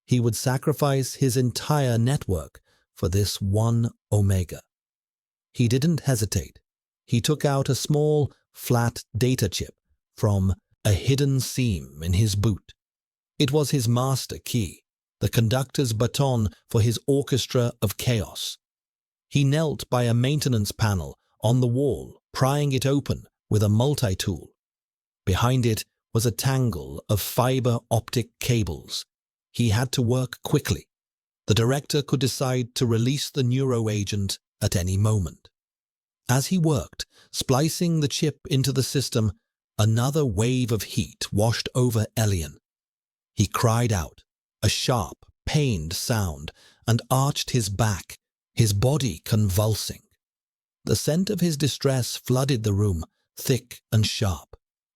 He would sacrifice his entire network for this one Omega. He didn't hesitate. He took out a small, flat data chip from a hidden seam in his boot. It was his master key, the conductor's baton for his orchestra of chaos. He knelt by a maintenance panel on the wall, prying it open with a multi-tool. Behind it was a tangle of fiber optic cables. He had to work quickly. The director could decide to release the neuroagent at any moment. As he worked, splicing the chip into the system, another wave of heat washed over Elian. He cried out, a sharp, pained sound, and arched his back, his body convulsing. The scent of his distress flooded the room, thick and sharp.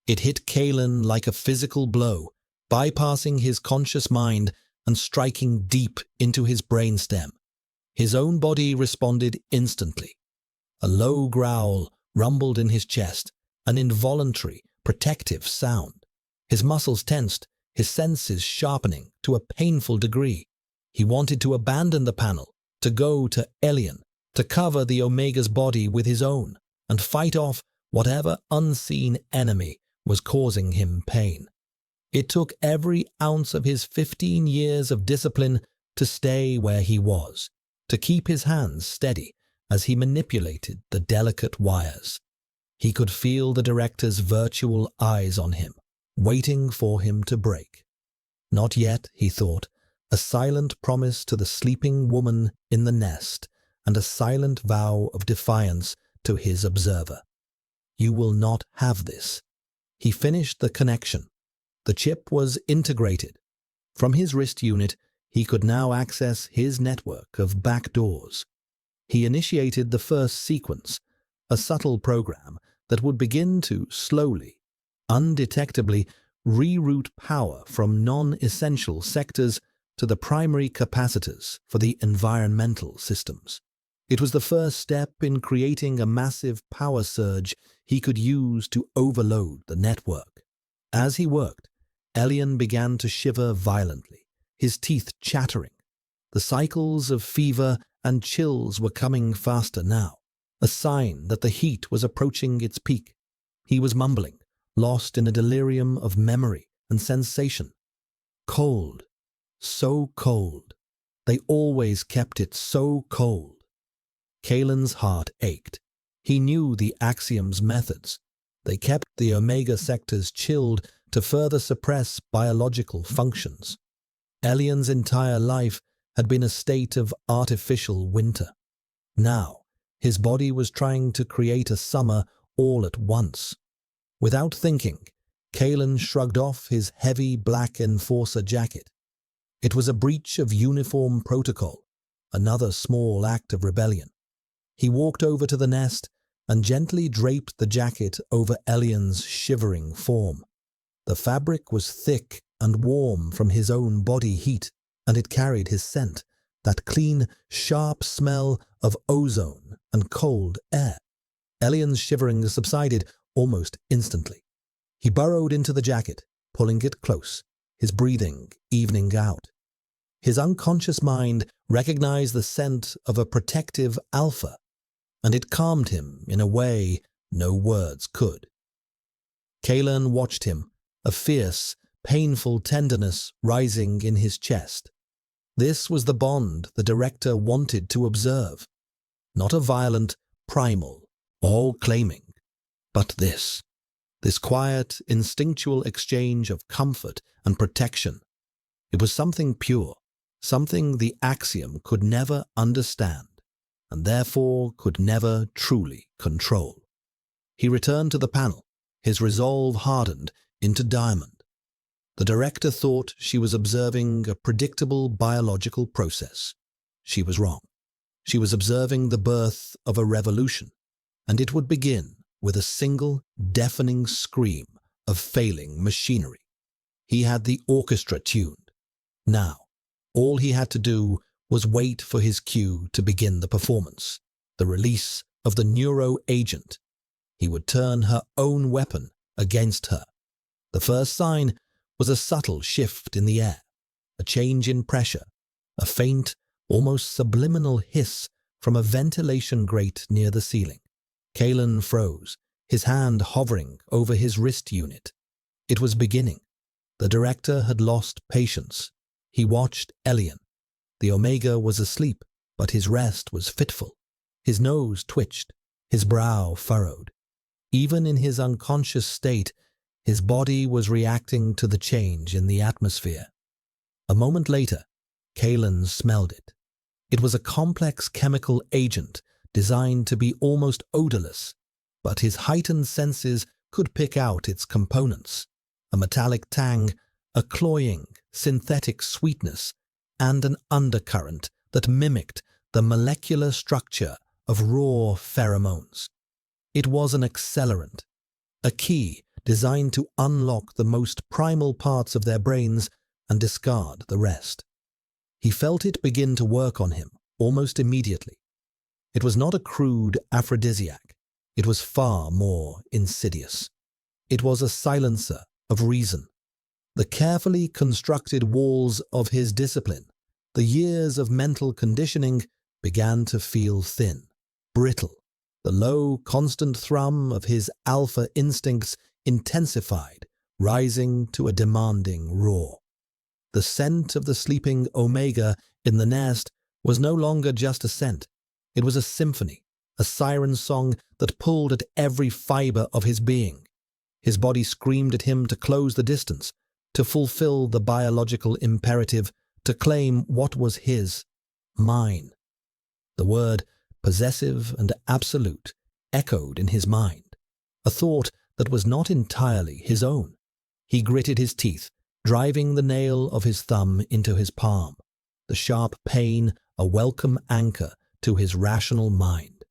It hit Kalen like a physical blow, bypassing his conscious mind and striking deep into his brainstem. His own body responded instantly. A low growl rumbled in his chest, an involuntary, protective sound. His muscles tensed, his senses sharpening to a painful degree. He wanted to abandon the panel, to go to Elian, to cover the Omega's body with his own, and fight off whatever unseen enemy was causing him pain. It took every ounce of his 15 years of discipline to stay where he was, to keep his hands steady as he manipulated the delicate wires. He could feel the director's virtual eyes on him, waiting for him to break. Not yet, he thought, a silent promise to the sleeping woman in the nest and a silent vow of defiance to his observer. You will not have this. He finished the connection. The chip was integrated. From his wrist unit, he could now access his network of backdoors. He initiated the first sequence, a subtle program that would begin to slowly, undetectably reroute power from non-essential sectors to the primary capacitors for the environmental systems. It was the first step in creating a massive power surge he could use to overload the network. As he worked, Elian began to shiver violently, his teeth chattering. The cycles of fever and chills were coming faster now, a sign that the heat was approaching its peak. He was mumbling, lost in a delirium of memory and sensation. Cold, so cold. They always kept it so cold. Kalen's heart ached. He knew the Axiom's methods. They kept the Omega sectors chilled to further suppress biological functions. Elian's entire life had been a state of artificial winter. Now, his body was trying to create a summer all at once. Without thinking, Kalen shrugged off his heavy black enforcer jacket. It was a breach of uniform protocol, another small act of rebellion. He walked over to the nest and gently draped the jacket over Elian's shivering form. The fabric was thick and warm from his own body heat, and it carried his scent, that clean, sharp smell of ozone and cold air. Elian's shivering subsided almost instantly. He burrowed into the jacket, pulling it close, his breathing evening out. His unconscious mind recognized the scent of a protective alpha, and it calmed him in a way no words could. Kalen watched him, a fierce, painful tenderness rising in his chest. This was the bond the director wanted to observe. Not a violent, primal, all-claiming, but this quiet, instinctual exchange of comfort and protection. It was something pure, something the Axiom could never understand, and therefore could never truly control. He returned to the panel, His resolve hardened into diamond. The director thought she was observing a predictable biological process. She was wrong. She was observing the birth of a revolution, and it would begin with a single, deafening scream of failing machinery. He had the orchestra tuned. Now, all he had to do was wait for his cue to begin the performance, the release of the neuro-agent. He would turn her own weapon against her. The first sign was a subtle shift in the air, a change in pressure, a faint, almost subliminal hiss from a ventilation grate near the ceiling. Kalen froze, his hand hovering over his wrist unit. It was beginning. The director had lost patience. He watched Elian. The Omega was asleep, but his rest was fitful. His nose twitched, his brow furrowed. Even in his unconscious state, his body was reacting to the change in the atmosphere. A moment later, Kalen smelled it. It was a complex chemical agent designed to be almost odorless, but his heightened senses could pick out its components: a metallic tang, a cloying, synthetic sweetness, and an undercurrent that mimicked the molecular structure of raw pheromones. It was an accelerant, a key designed to unlock the most primal parts of their brains and discard the rest. He felt it begin to work on him almost immediately. It was not a crude aphrodisiac. It was far more insidious. It was a silencer of reason. The carefully constructed walls of his discipline, the years of mental conditioning, began to feel thin, brittle. The low, constant thrum of his alpha instincts intensified, rising to a demanding roar. The scent of the sleeping Omega in the nest was no longer just a scent. It was a symphony, a siren song that pulled at every fiber of his being. His body screamed at him to close the distance, to fulfill the biological imperative, to claim what was his, mine. The word possessive and absolute echoed in his mind, a thought that was not entirely his own. He gritted his teeth, driving the nail of his thumb into his palm, the sharp pain a welcome anchor to his rational mind.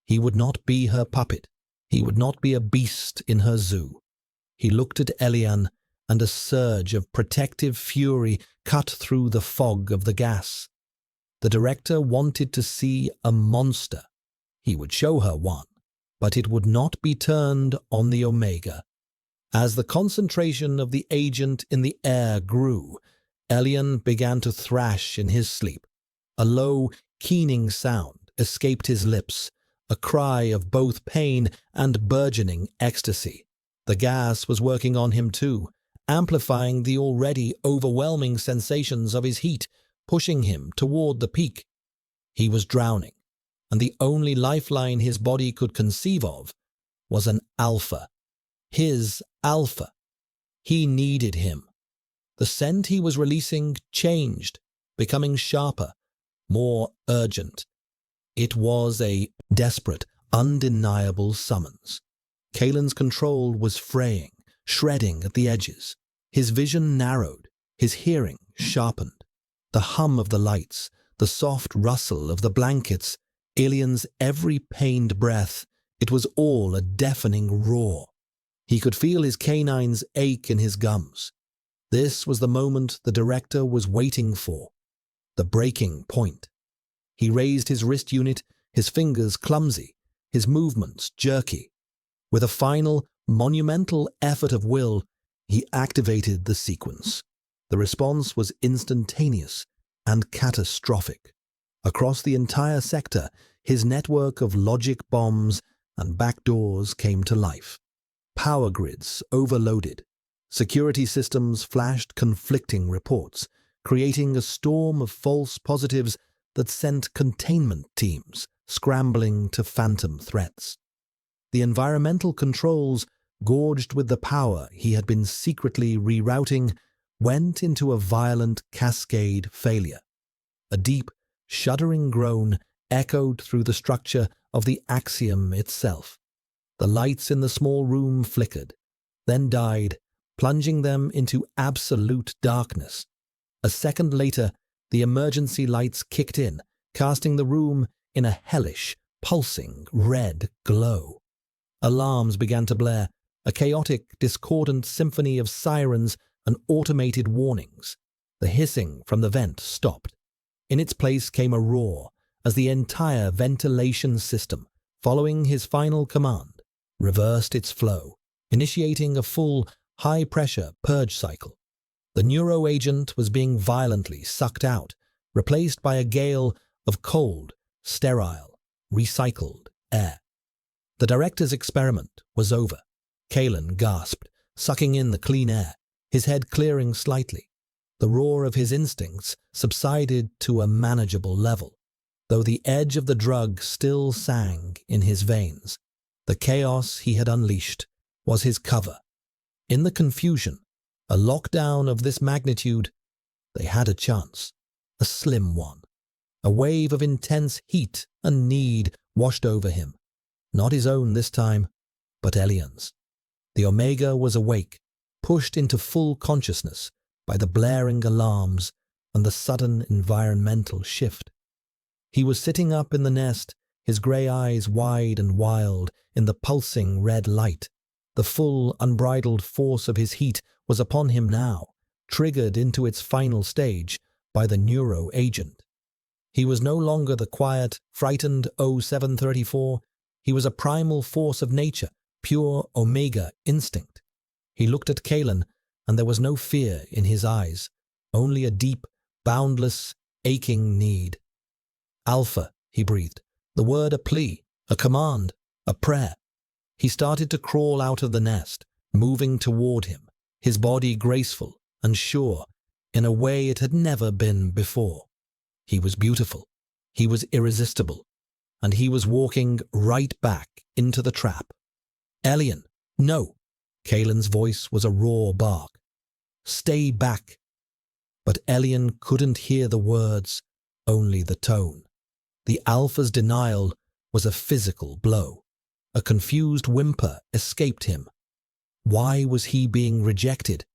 He would not be her puppet. He would not be a beast in her zoo. He looked at Elian, and a surge of protective fury cut through the fog of the gas. The director wanted to see a monster. He would show her one, but it would not be turned on the Omega. As the concentration of the agent in the air grew, Elian began to thrash in his sleep. A low, keening sound escaped his lips, a cry of both pain and burgeoning ecstasy. The gas was working on him too, amplifying the already overwhelming sensations of his heat, pushing him toward the peak. He was drowning, and the only lifeline his body could conceive of was an alpha. His alpha. He needed him. The scent he was releasing changed, becoming sharper, more urgent. It was a desperate, undeniable summons. Kalen's control was fraying, shredding at the edges. His vision narrowed, his hearing sharpened. The hum of the lights, the soft rustle of the blankets, Elian's every pained breath, it was all a deafening roar. He could feel his canines ache in his gums. This was the moment the director was waiting for, the breaking point. He raised his wrist unit, his fingers clumsy, his movements jerky. With a final, monumental effort of will, he activated the sequence. The response was instantaneous and catastrophic. Across the entire sector, his network of logic bombs and backdoors came to life. Power grids overloaded. Security systems flashed conflicting reports, creating a storm of false positives that sent containment teams scrambling to phantom threats. The environmental controls, gorged with the power he had been secretly rerouting, went into a violent cascade failure. A deep, shuddering groan echoed through the structure of the axiom itself. The lights in the small room flickered, then died, plunging them into absolute darkness. A second later, the emergency lights kicked in, casting the room in a hellish, pulsing red glow. Alarms began to blare, a chaotic, discordant symphony of sirens and automated warnings. The hissing from the vent stopped. In its place came a roar as the entire ventilation system, following his final command, reversed its flow, initiating a full, high-pressure purge cycle. The neuroagent was being violently sucked out, replaced by a gale of cold, sterile, recycled air. The director's experiment was over. Kalen gasped, sucking in the clean air, his head clearing slightly. The roar of his instincts subsided to a manageable level, though the edge of the drug still sang in his veins. The chaos he had unleashed was his cover. In the confusion, a lockdown of this magnitude, they had a chance, a slim one. A wave of intense heat and need washed over him. Not his own this time, but Elian's. The Omega was awake, pushed into full consciousness by the blaring alarms and the sudden environmental shift. He was sitting up in the nest, his grey eyes wide and wild in the pulsing red light. The full, unbridled force of his heat was upon him now, triggered into its final stage by the neuro-agent. He was no longer the quiet, frightened 0734. He was a primal force of nature, pure Omega instinct. He looked at Kalen, and there was no fear in his eyes, only a deep, boundless, aching need. Alpha, he breathed, the word a plea, a command, a prayer. He started to crawl out of the nest, moving toward him, his body graceful and sure, in a way it had never been before. He was beautiful, he was irresistible, and he was walking right back into the trap. Elian, no! Kalen's voice was a raw bark. Stay back! But Elian couldn't hear the words, only the tone. The Alpha's denial was a physical blow. A confused whimper escaped him. Why was he being rejected?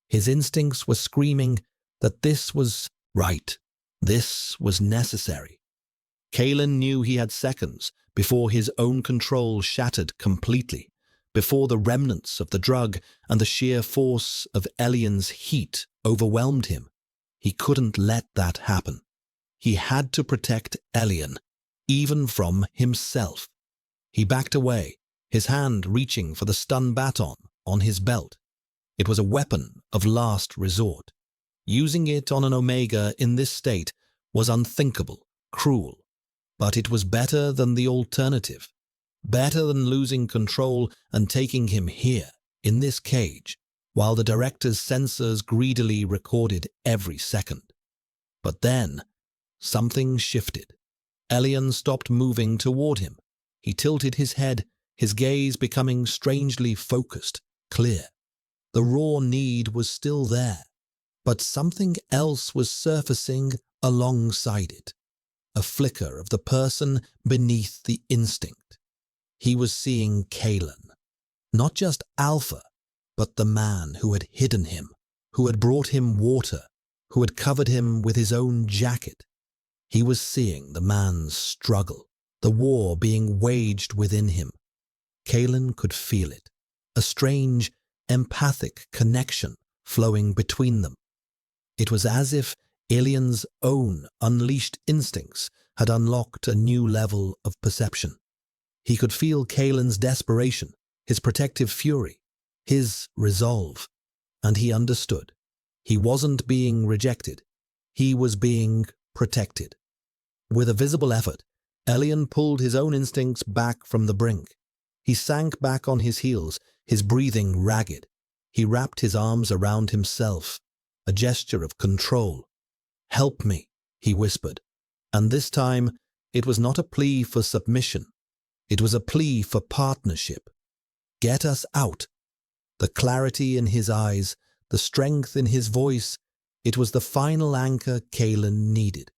His instincts were screaming that this was right. This was necessary. Kalen knew he had seconds before his own control shattered completely, before the remnants of the drug and the sheer force of Elian's heat overwhelmed him. He couldn't let that happen. He had to protect Elian, even from himself. He backed away, his hand reaching for the stun baton on his belt. It was a weapon of last resort. Using it on an Omega in this state was unthinkable, cruel. But it was better than the alternative. Better than losing control and taking him here, in this cage, while the director's sensors greedily recorded every second. But then, something shifted. Elian stopped moving toward him. He tilted his head, his gaze becoming strangely focused, clear. The raw need was still there, but something else was surfacing alongside it. A flicker of the person beneath the instinct. He was seeing Kalen. Not just Alpha, but the man who had hidden him, who had brought him water, who had covered him with his own jacket. He was seeing the man's struggle, the war being waged within him. Kalen could feel it, a strange, empathic connection flowing between them. It was as if Alien's own unleashed instincts had unlocked a new level of perception. He could feel Kalen's desperation, his protective fury, his resolve, and he understood. He wasn't being rejected. He was being protected. With a visible effort, Elian pulled his own instincts back from the brink. He sank back on his heels, his breathing ragged. He wrapped his arms around himself, a gesture of control. "Help me," he whispered. And this time, it was not a plea for submission. It was a plea for partnership. Get us out. The clarity in his eyes, the strength in his voice, it was the final anchor Kalen needed.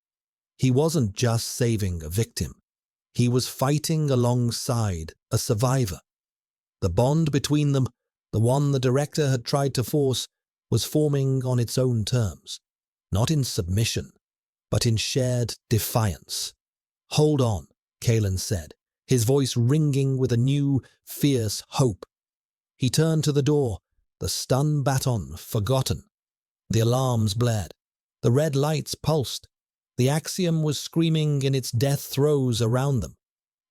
He wasn't just saving a victim. He was fighting alongside a survivor. The bond between them, the one the director had tried to force, was forming on its own terms, not in submission, but in shared defiance. "Hold on," Kalen said, his voice ringing with a new, fierce hope. He turned to the door, the stun baton forgotten. The alarms blared. The red lights pulsed. The axiom was screaming in its death throes around them.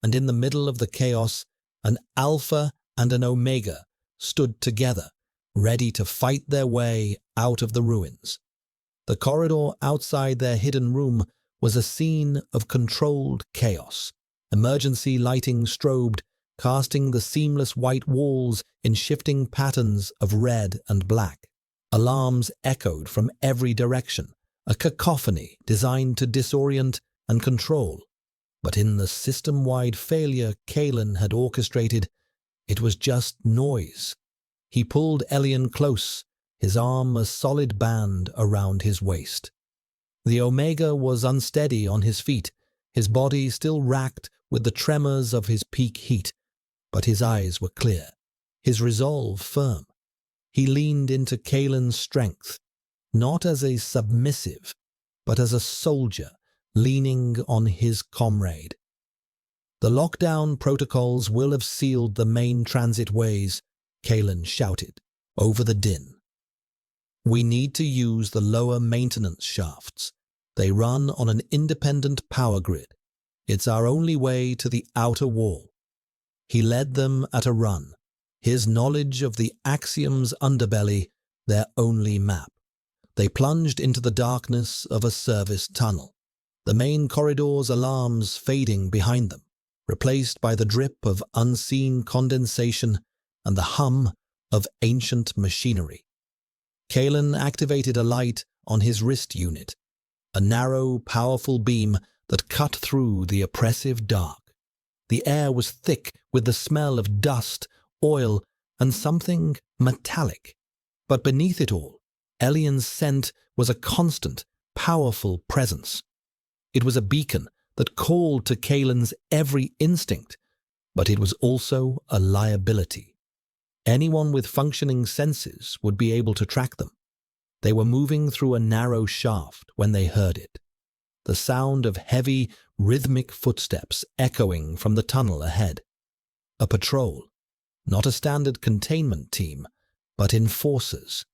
And in the middle of the chaos, an alpha and an omega stood together, ready to fight their way out of the ruins. The corridor outside their hidden room was a scene of controlled chaos. Emergency lighting strobed, casting the seamless white walls in shifting patterns of red and black. Alarms echoed from every direction, a cacophony designed to disorient and control. But in the system-wide failure Kalen had orchestrated, it was just noise. He pulled Elian close, his arm a solid band around his waist. The Omega was unsteady on his feet, his body still racked with the tremors of his peak heat, but his eyes were clear, his resolve firm. He leaned into Kalen's strength, not as a submissive, but as a soldier leaning on his comrade. "The lockdown protocols will have sealed the main transit ways," Kalen shouted, over the din. "We need to use the lower maintenance shafts. They run on an independent power grid. It's our only way to the outer wall." He led them at a run, his knowledge of the Axiom's underbelly their only map. They plunged into the darkness of a service tunnel, the main corridor's alarms fading behind them, replaced by the drip of unseen condensation and the hum of ancient machinery. Kalen activated a light on his wrist unit, a narrow, powerful beam that cut through the oppressive dark. The air was thick with the smell of dust, oil, and something metallic. But beneath it all, Elian's scent was a constant, powerful presence. It was a beacon that called to Kalen's every instinct, but it was also a liability. Anyone with functioning senses would be able to track them. They were moving through a narrow shaft when they heard it. The sound of heavy, rhythmic footsteps echoing from the tunnel ahead. A patrol, not a standard containment team, but enforcers.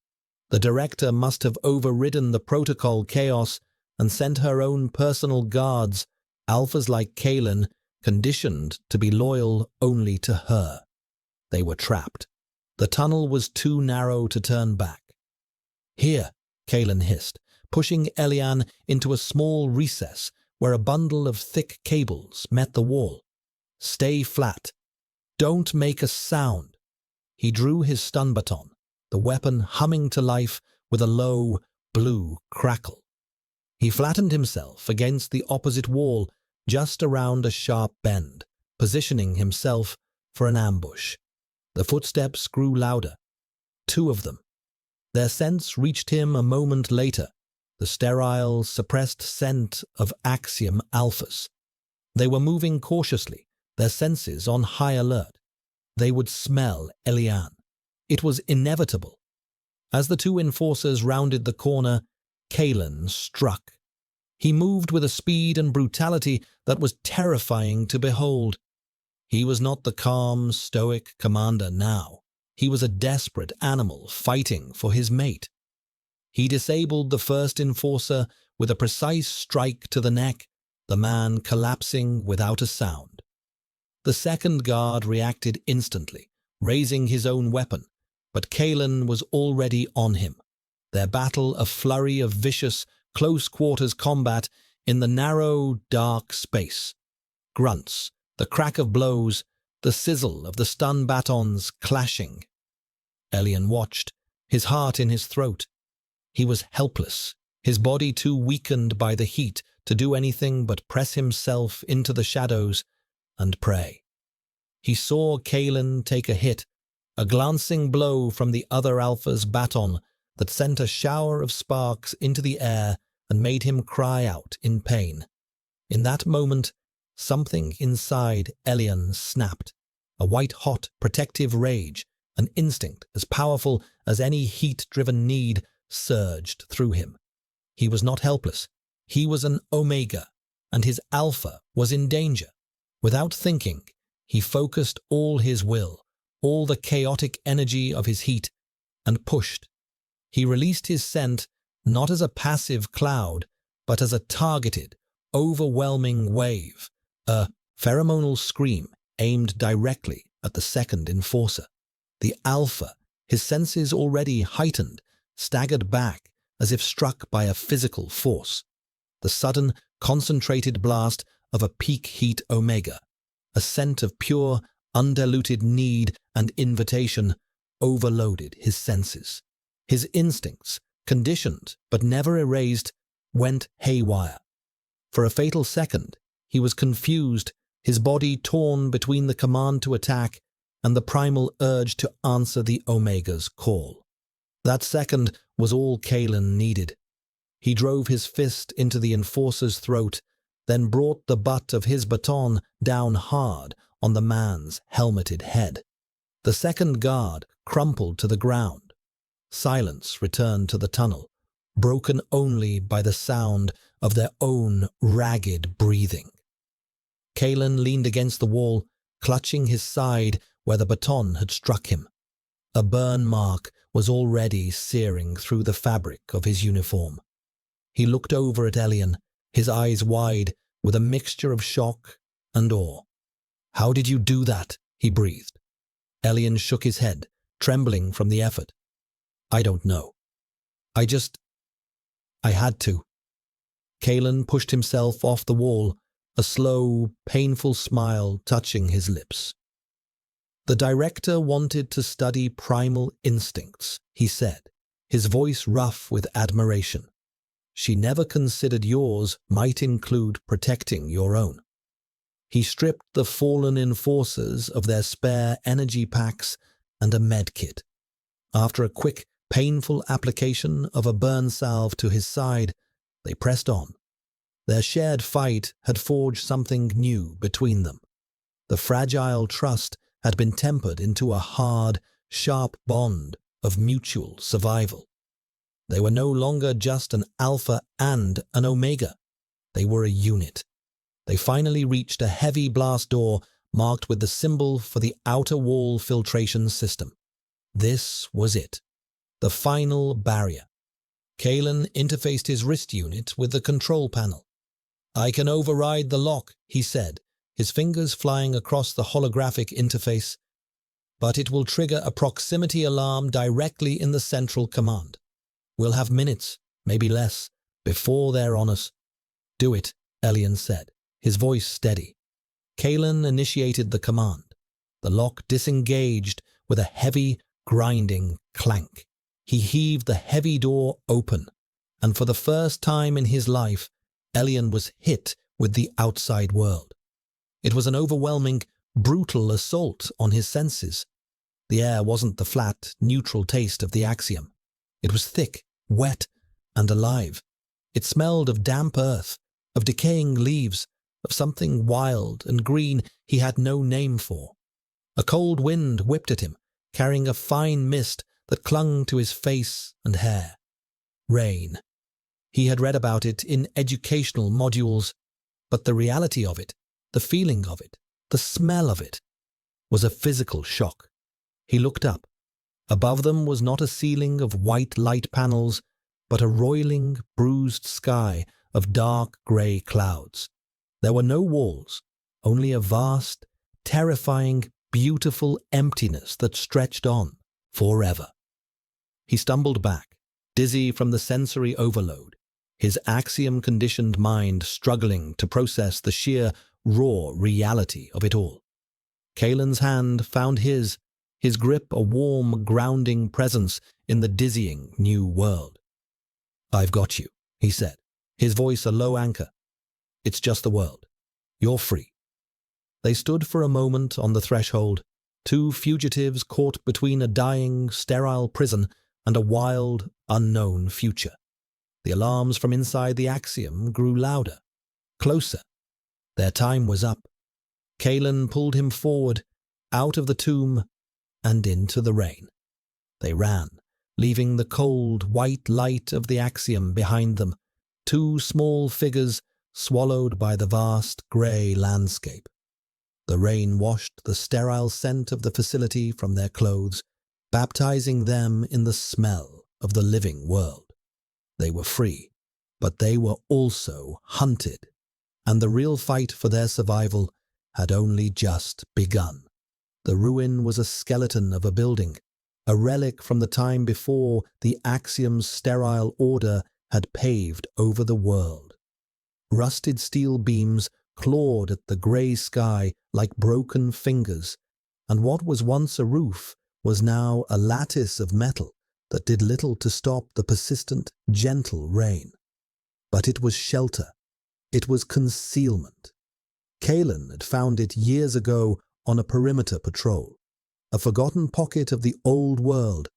The director must have overridden the protocol chaos and sent her own personal guards, alphas like Kalen, conditioned to be loyal only to her. They were trapped. The tunnel was too narrow to turn back. "Here," Kalen hissed, pushing Elian into a small recess where a bundle of thick cables met the wall. "Stay flat. Don't make a sound." He drew his stun baton, the weapon humming to life with a low, blue crackle. He flattened himself against the opposite wall, just around a sharp bend, positioning himself for an ambush. The footsteps grew louder. 2 of them. Their scents reached him a moment later, the sterile, suppressed scent of Axiom alphas. They were moving cautiously, their senses on high alert. They would smell Elian. It was inevitable. As the 2 enforcers rounded the corner, Kalen struck. He moved with a speed and brutality that was terrifying to behold. He was not the calm, stoic commander now. He was a desperate animal fighting for his mate. He disabled the first enforcer with a precise strike to the neck, the man collapsing without a sound. The second guard reacted instantly, raising his own weapon, but Kalen was already on him. Their battle a flurry of vicious, close-quarters combat in the narrow, dark space. Grunts, the crack of blows, the sizzle of the stun batons clashing. Elian watched, his heart in his throat. He was helpless, his body too weakened by the heat to do anything but press himself into the shadows and pray. He saw Kalen take a hit, a glancing blow from the other alpha's baton that sent a shower of sparks into the air and made him cry out in pain. In that moment, something inside Elian snapped. a white-hot, protective rage, an instinct as powerful as any heat-driven need, surged through him. He was not helpless. He was an Omega, and his alpha was in danger. Without thinking, he focused all his will, all the chaotic energy of his heat, and pushed. He released his scent not as a passive cloud, but as a targeted, overwhelming wave, a pheromonal scream aimed directly at the second enforcer. The alpha, his senses already heightened, staggered back as if struck by a physical force. The sudden, concentrated blast of a peak heat Omega, a scent of pure, undiluted need and invitation, overloaded his senses. His instincts, conditioned but never erased, went haywire. For a fatal second, he was confused, his body torn between the command to attack and the primal urge to answer the Omega's call. That second was all Kalen needed. He drove his fist into the enforcer's throat, then brought the butt of his baton down hard on the man's helmeted head. The second guard crumpled to the ground. Silence returned to the tunnel, broken only by the sound of their own ragged breathing. Kalen leaned against the wall, clutching his side where the baton had struck him. A burn mark was already searing through the fabric of his uniform. He looked over at Elian, his eyes wide with a mixture of shock and awe. "How did you do that?" he breathed. Elian shook his head, trembling from the effort. "I don't know. I had to." Kalen pushed himself off the wall, a slow, painful smile touching his lips. "The director wanted to study primal instincts," he said, his voice rough with admiration. "She never considered yours might include protecting your own." He stripped the fallen enforcers of their spare energy packs and a medkit. After a quick, painful application of a burn salve to his side, they pressed on. Their shared fight had forged something new between them. The fragile trust had been tempered into a hard, sharp bond of mutual survival. They were no longer just an alpha and an omega. They were a unit. They finally reached a heavy blast door marked with the symbol for the outer wall filtration system. This was it, the final barrier. Kalen interfaced his wrist unit with the control panel. "I can override the lock," he said, his fingers flying across the holographic interface, "but it will trigger a proximity alarm directly in the central command. We'll have minutes, maybe less, before they're on us." "Do it," Elian said, his voice steady. Kalen initiated the command. The lock disengaged with a heavy, grinding clank. He heaved the heavy door open, and for the first time in his life, Elian was hit with the outside world. It was an overwhelming, brutal assault on his senses. The air wasn't the flat, neutral taste of the axiom. It was thick, wet, and alive. It smelled of damp earth, of decaying leaves, of something wild and green he had no name for. A cold wind whipped at him, carrying a fine mist that clung to his face and hair. Rain. He had read about it in educational modules, but the reality of it, the feeling of it, the smell of it, was a physical shock. He looked up. Above them was not a ceiling of white light panels, but a roiling, bruised sky of dark grey clouds. There were no walls, only a vast, terrifying, beautiful emptiness that stretched on forever. He stumbled back, dizzy from the sensory overload, his axiom-conditioned mind struggling to process the sheer, raw reality of it all. Kalen's hand found his grip a warm, grounding presence in the dizzying new world. "I've got you," he said, his voice a low anchor. "It's just the world. You're free." They stood for a moment on the threshold, two fugitives caught between a dying, sterile prison and a wild, unknown future. The alarms from inside the axiom grew louder, closer. Their time was up. Kalen pulled him forward, out of the tomb and into the rain. They ran, leaving the cold, white light of the axiom behind them, two small figures swallowed by the vast grey landscape. The rain washed the sterile scent of the facility from their clothes, baptizing them in the smell of the living world. They were free, but they were also hunted, and the real fight for their survival had only just begun. The ruin was a skeleton of a building, a relic from the time before the axiom's sterile order had paved over the world. Rusted steel beams clawed at the grey sky like broken fingers, and what was once a roof was now a lattice of metal that did little to stop the persistent, gentle rain. But it was shelter. It was concealment. Kalen had found it years ago on a perimeter patrol, a forgotten pocket of the old world,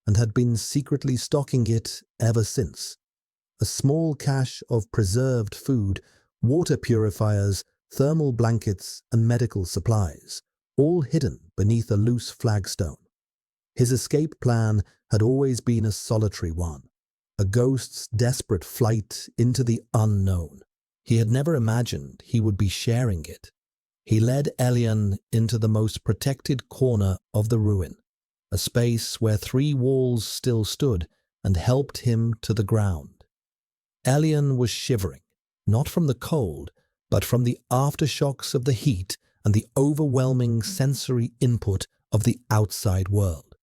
and had been secretly stocking it ever since. A small cache of preserved food, water purifiers, thermal blankets, and medical supplies, all hidden beneath a loose flagstone. His escape plan had always been a solitary one, a ghost's desperate flight into the unknown. He had never imagined he would be sharing it. He led Elian into the most protected corner of the ruin, a space where 3 walls still stood, and helped him to the ground. Elian was shivering, not from the cold, but from the aftershocks of the heat and the overwhelming sensory input of the outside world.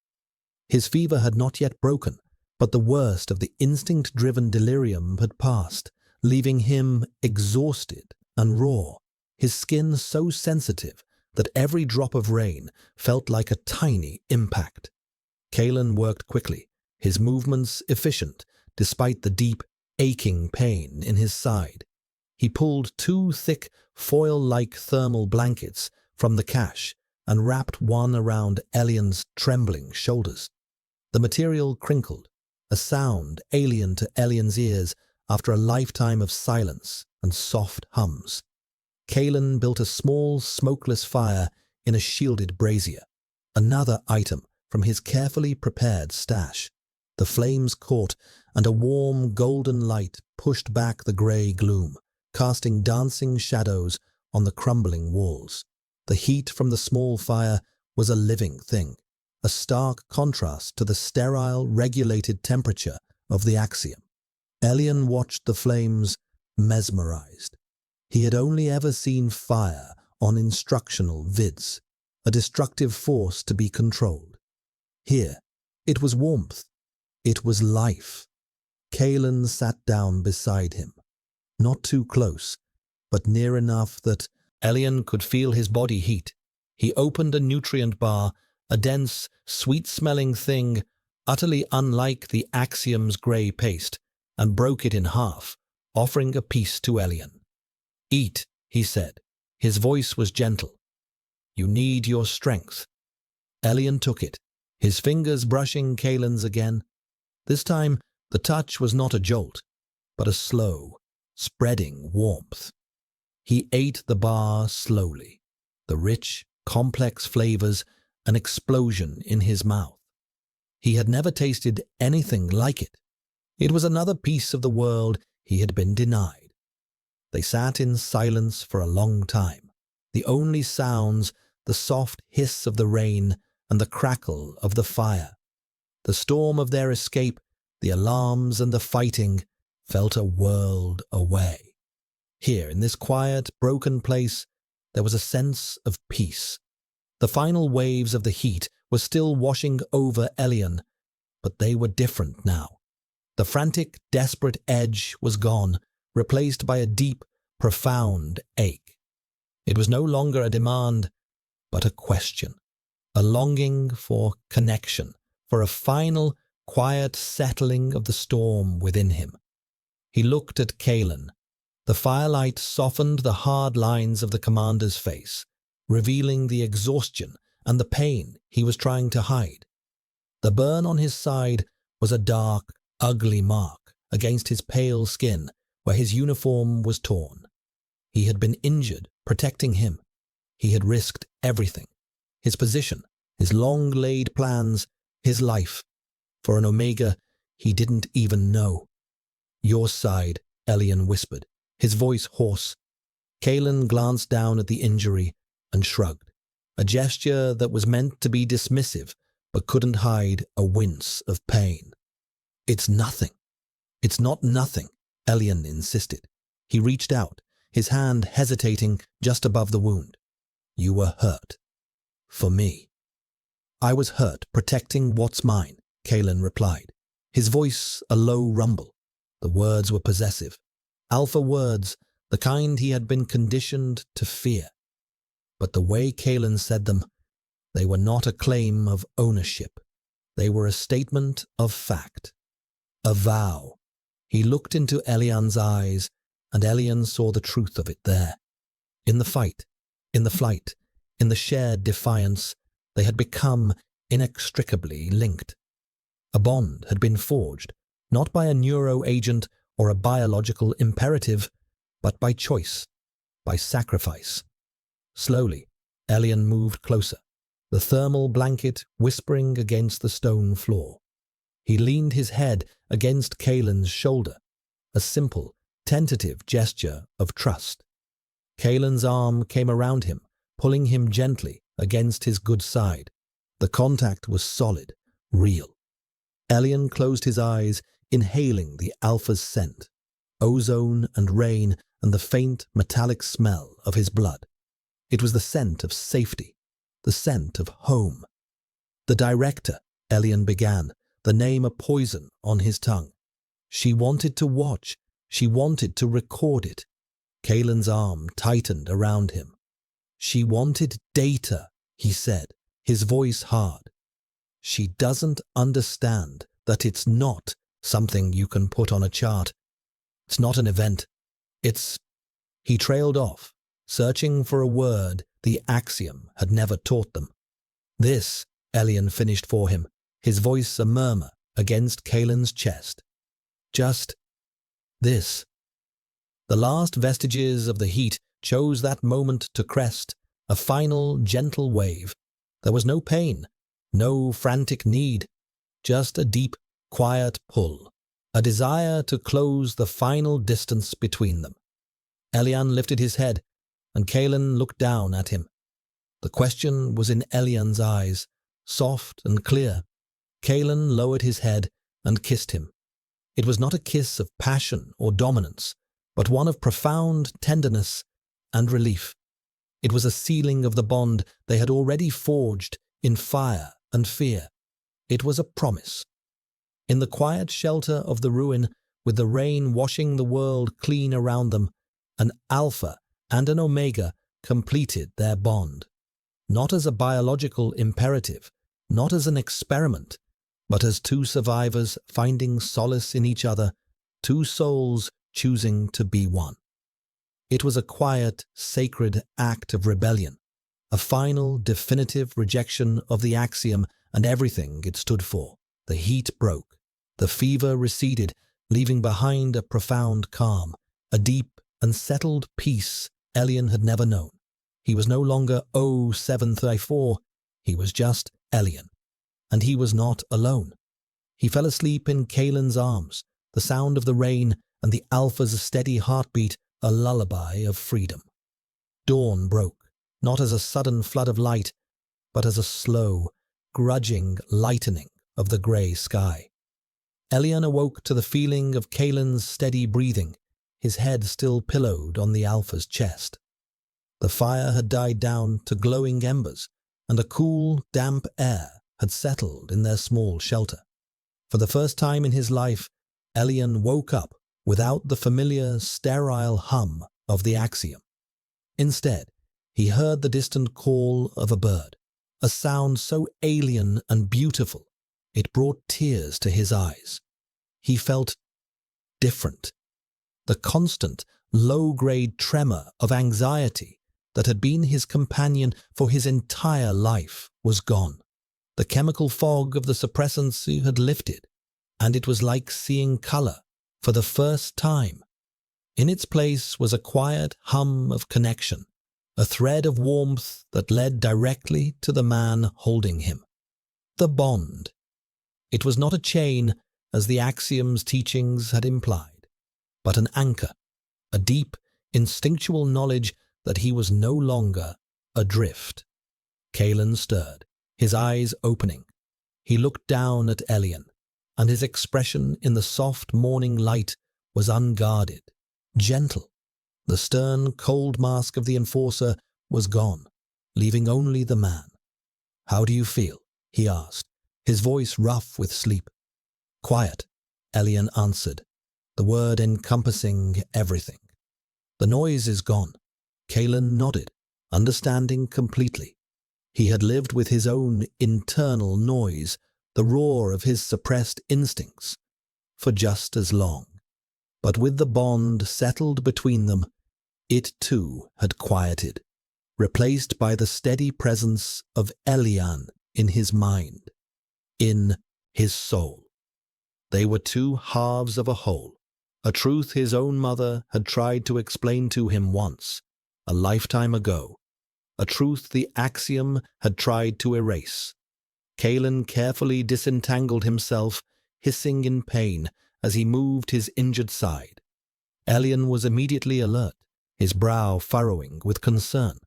His fever had not yet broken, but the worst of the instinct-driven delirium had passed, leaving him exhausted and raw, his skin so sensitive that every drop of rain felt like a tiny impact. Kalen worked quickly, his movements efficient, despite the deep, aching pain in his side. He pulled 2 thick, foil-like thermal blankets from the cache and wrapped one around Elian's trembling shoulders. The material crinkled, a sound alien to Elian's ears after a lifetime of silence and soft hums. Kalen built a small, smokeless fire in a shielded brazier, another item from his carefully prepared stash. The flames caught, and a warm, golden light pushed back the grey gloom, casting dancing shadows on the crumbling walls. The heat from the small fire was a living thing, a stark contrast to the sterile, regulated temperature of the axiom. Elian watched the flames, mesmerized. He had only ever seen fire on instructional vids, a destructive force to be controlled. Here, it was warmth. It was life. Kalen sat down beside him, not too close, but near enough that Elian could feel his body heat. He opened a nutrient bar, a dense, sweet-smelling thing, utterly unlike the axiom's grey paste, and broke it in half, offering a piece to Elian. "Eat," he said. His voice was gentle. "You need your strength." Elian took it, his fingers brushing Kalen's again. This time, the touch was not a jolt, but a slow, spreading warmth. He ate the bar slowly, the rich, complex flavors an explosion in his mouth. He had never tasted anything like it. It was another piece of the world he had been denied. They sat in silence for a long time, the only sounds the soft hiss of the rain and the crackle of the fire. The storm of their escape, the alarms and the fighting, felt a world away. Here, in this quiet, broken place, there was a sense of peace. The final waves of the heat were still washing over Elian, but they were different now. The frantic, desperate edge was gone, replaced by a deep, profound ache. It was no longer a demand, but a question, a longing for connection, for a final, quiet settling of the storm within him. He looked at Kalen. The firelight softened the hard lines of the commander's face, revealing the exhaustion and the pain he was trying to hide. The burn on his side was a dark, ugly mark against his pale skin where his uniform was torn. He had been injured protecting him. He had risked everything. his position, his long-laid plans, his life. For an Omega he didn't even know. "Your side," Elian whispered, his voice hoarse. Kalen glanced down at the injury and shrugged, a gesture that was meant to be dismissive but couldn't hide a wince of pain. "It's nothing. It's not nothing," Elian insisted. He reached out, his hand hesitating just above the wound. "You were hurt. For me." "I was hurt protecting what's mine," Kalen replied, his voice a low rumble. The words were possessive. Alpha words, the kind he had been conditioned to fear. But the way Kalen said them, they were not a claim of ownership. They were a statement of fact. A vow. He looked into Elian's eyes, and Elian saw the truth of it there. In the fight, in the flight, in the shared defiance, they had become inextricably linked. A bond had been forged, not by a neuro-agent or a biological imperative, but by choice, by sacrifice. Slowly, Elian moved closer, the thermal blanket whispering against the stone floor. He leaned his head against Kalen's shoulder, a simple, tentative gesture of trust. Kalen's arm came around him, pulling him gently against his good side. The contact was solid, real. Elian closed his eyes, inhaling the Alpha's scent, ozone and rain and the faint metallic smell of his blood. It was the scent of safety, the scent of home. "The director," Elian began, the name a poison on his tongue. "She wanted to watch. She wanted to record it." Kalen's arm tightened around him. "She wanted data," he said, his voice hard. "She doesn't understand that it's not something you can put on a chart. It's not an event. It's—" He trailed off, searching for a word the axiom had never taught them. "This," Elian finished for him, his voice a murmur against Kalen's chest. "Just this." The last vestiges of the heat chose that moment to crest, a final gentle wave. There was no pain, no frantic need, just a deep, quiet pull, a desire to close the final distance between them. Elian lifted his head, and Kalen looked down at him. The question was in Elian's eyes, soft and clear. Kalen lowered his head and kissed him. It was not a kiss of passion or dominance, but one of profound tenderness and relief. It was a sealing of the bond they had already forged in fire and fear. It was a promise. In the quiet shelter of the ruin, with the rain washing the world clean around them, an Alpha and an Omega completed their bond. Not as a biological imperative, not as an experiment, but as two survivors finding solace in each other, two souls choosing to be one. It was a quiet, sacred act of rebellion, a final, definitive rejection of the axiom and everything it stood for. The heat broke. The fever receded, leaving behind a profound calm, a deep and settled peace Elian had never known. He was no longer 0734, he was just Elian. And he was not alone. He fell asleep in Kalen's arms, the sound of the rain and the Alpha's steady heartbeat a lullaby of freedom. Dawn broke, not as a sudden flood of light, but as a slow, grudging lightening of the grey sky. Elian awoke to the feeling of Kalen's steady breathing, his head still pillowed on the Alpha's chest. The fire had died down to glowing embers, and a cool, damp air had settled in their small shelter. For the first time in his life, Elian woke up without the familiar, sterile hum of the axiom. Instead, he heard the distant call of a bird, a sound so alien and beautiful it brought tears to his eyes. He felt different. The constant, low-grade tremor of anxiety that had been his companion for his entire life was gone. The chemical fog of the suppressants had lifted, and it was like seeing color for the first time. In its place was a quiet hum of connection, a thread of warmth that led directly to the man holding him. The bond. It was not a chain, as the axiom's teachings had implied, but an anchor, a deep, instinctual knowledge that he was no longer adrift. Kalen stirred, his eyes opening. He looked down at Elian, and his expression in the soft morning light was unguarded, gentle. The stern, cold mask of the enforcer was gone, leaving only the man. "How do you feel?" he asked, his voice rough with sleep. "Quiet," Elian answered, the word encompassing everything. "The noise is gone." Kalen nodded, understanding completely. He had lived with his own internal noise, the roar of his suppressed instincts, for just as long. But with the bond settled between them, it too had quieted, replaced by the steady presence of Elian in his mind, in his soul. They were two halves of a whole, a truth his own mother had tried to explain to him once, a lifetime ago, a truth the axiom had tried to erase. Kalen carefully disentangled himself, hissing in pain as he moved his injured side. Elian was immediately alert, his brow furrowing with concern.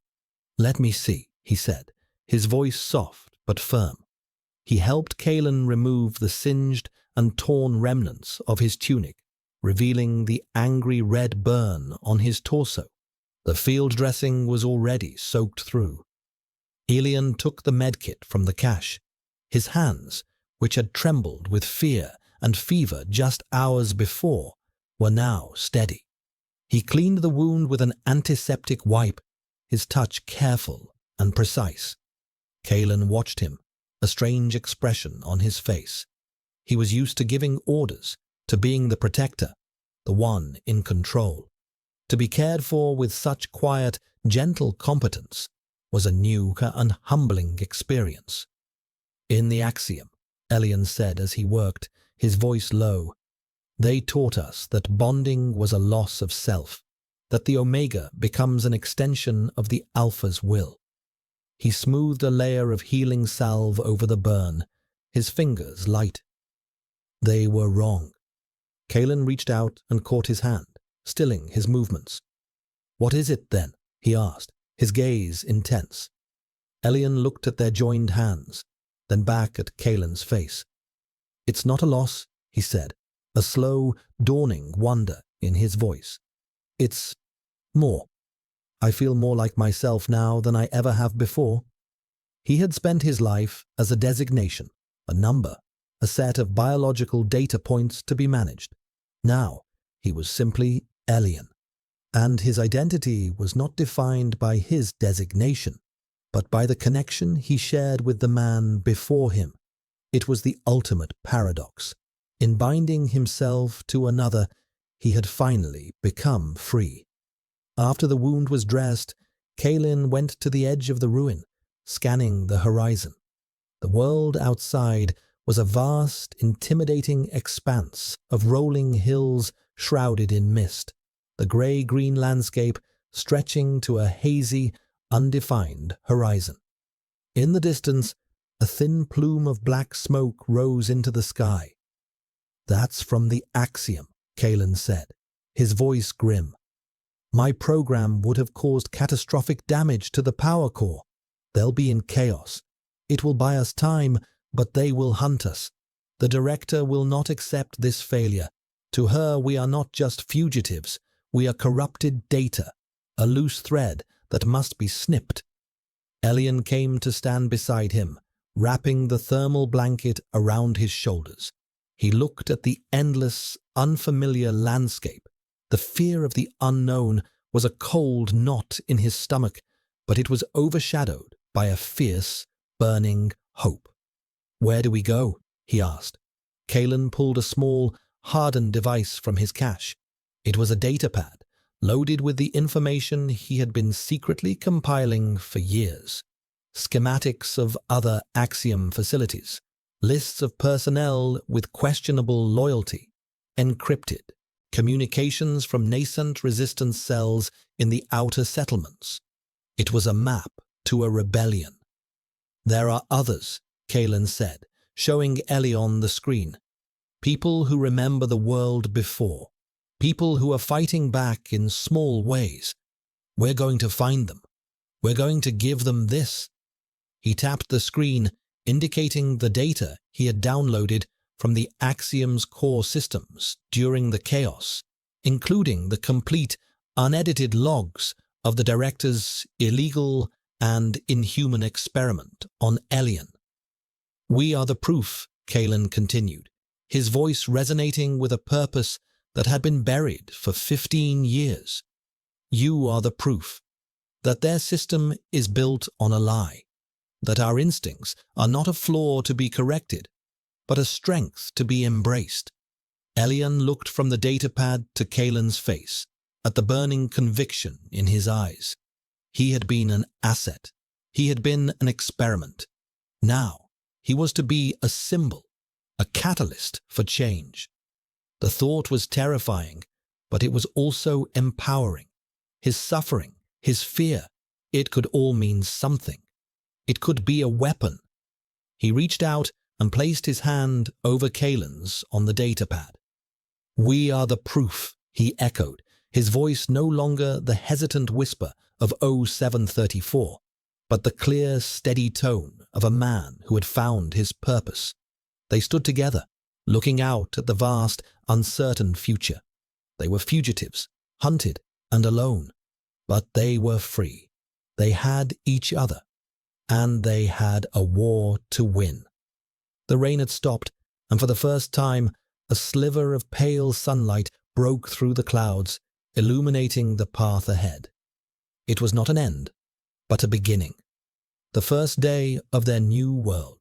"Let me see," he said, his voice soft but firm. He helped Kalen remove the singed and torn remnants of his tunic, revealing the angry red burn on his torso. The field dressing was already soaked through. Elian took the medkit from the cache. His hands, which had trembled with fear and fever just hours before, were now steady. He cleaned the wound with an antiseptic wipe, his touch careful and precise. Kalen watched him, a strange expression on his face. He was used to giving orders, to being the protector, the one in control. To be cared for with such quiet, gentle competence was a new and humbling experience. "In the axiom," Elian said as he worked, his voice low, "they taught us that bonding was a loss of self, that the Omega becomes an extension of the Alpha's will." He smoothed a layer of healing salve over the burn, his fingers light. They were wrong. Kalen reached out and caught his hand, stilling his movements. "What is it, then?" he asked, his gaze intense. Elian looked at their joined hands, then back at Kalen's face. "It's not a loss," he said, a slow, dawning wonder in his voice. "It's more. I feel more like myself now than I ever have before." He had spent his life as a designation, a number, a set of biological data points to be managed. Now he was simply Elian, and his identity was not defined by his designation, but by the connection he shared with the man before him. It was the ultimate paradox. In binding himself to another, he had finally become free. After the wound was dressed, Kalen went to the edge of the ruin, scanning the horizon. The world outside was a vast, intimidating expanse of rolling hills shrouded in mist, the grey-green landscape stretching to a hazy, undefined horizon. In the distance, a thin plume of black smoke rose into the sky. "That's from the axiom," Kalen said, his voice grim. "My program would have caused catastrophic damage to the power core. They'll be in chaos. It will buy us time, but they will hunt us. The director will not accept this failure. To her, we are not just fugitives. We are corrupted data, a loose thread that must be snipped." Elian came to stand beside him, wrapping the thermal blanket around his shoulders. He looked at the endless, unfamiliar landscape. The fear of the unknown was a cold knot in his stomach, but it was overshadowed by a fierce, burning hope. "Where do we go?" he asked. Kalen pulled a small, hardened device from his cache. It was a datapad, loaded with the information he had been secretly compiling for years. Schematics of other Axiom facilities, lists of personnel with questionable loyalty, encrypted, communications from nascent resistance cells in the outer settlements. It was a map to a rebellion. "There are others," Kalen said, showing Elion the screen. "People who remember the world before. People who are fighting back in small ways. We're going to find them. We're going to give them this." He tapped the screen, indicating the data he had downloaded from the Axiom's core systems during the chaos, including the complete, unedited logs of the director's illegal and inhuman experiment on Elion. "We are the proof," Kalen continued, his voice resonating with a purpose that had been buried for 15 years. "You are the proof that their system is built on a lie, that our instincts are not a flaw to be corrected, but a strength to be embraced." Elion looked from the datapad to Kalen's face, at the burning conviction in his eyes. He had been an asset. He had been an experiment. Now, he was to be a symbol, a catalyst for change. The thought was terrifying, but it was also empowering. His suffering, his fear, it could all mean something. It could be a weapon. He reached out and placed his hand over Kalen's on the datapad. "We are the proof," he echoed, his voice no longer the hesitant whisper of 0734, but the clear, steady tone of a man who had found his purpose. They stood together, looking out at the vast, uncertain future. They were fugitives, hunted and alone, but they were free. They had each other, and they had a war to win. The rain had stopped, and for the first time, a sliver of pale sunlight broke through the clouds, illuminating the path ahead. It was not an end, but a beginning. The first day of their new world.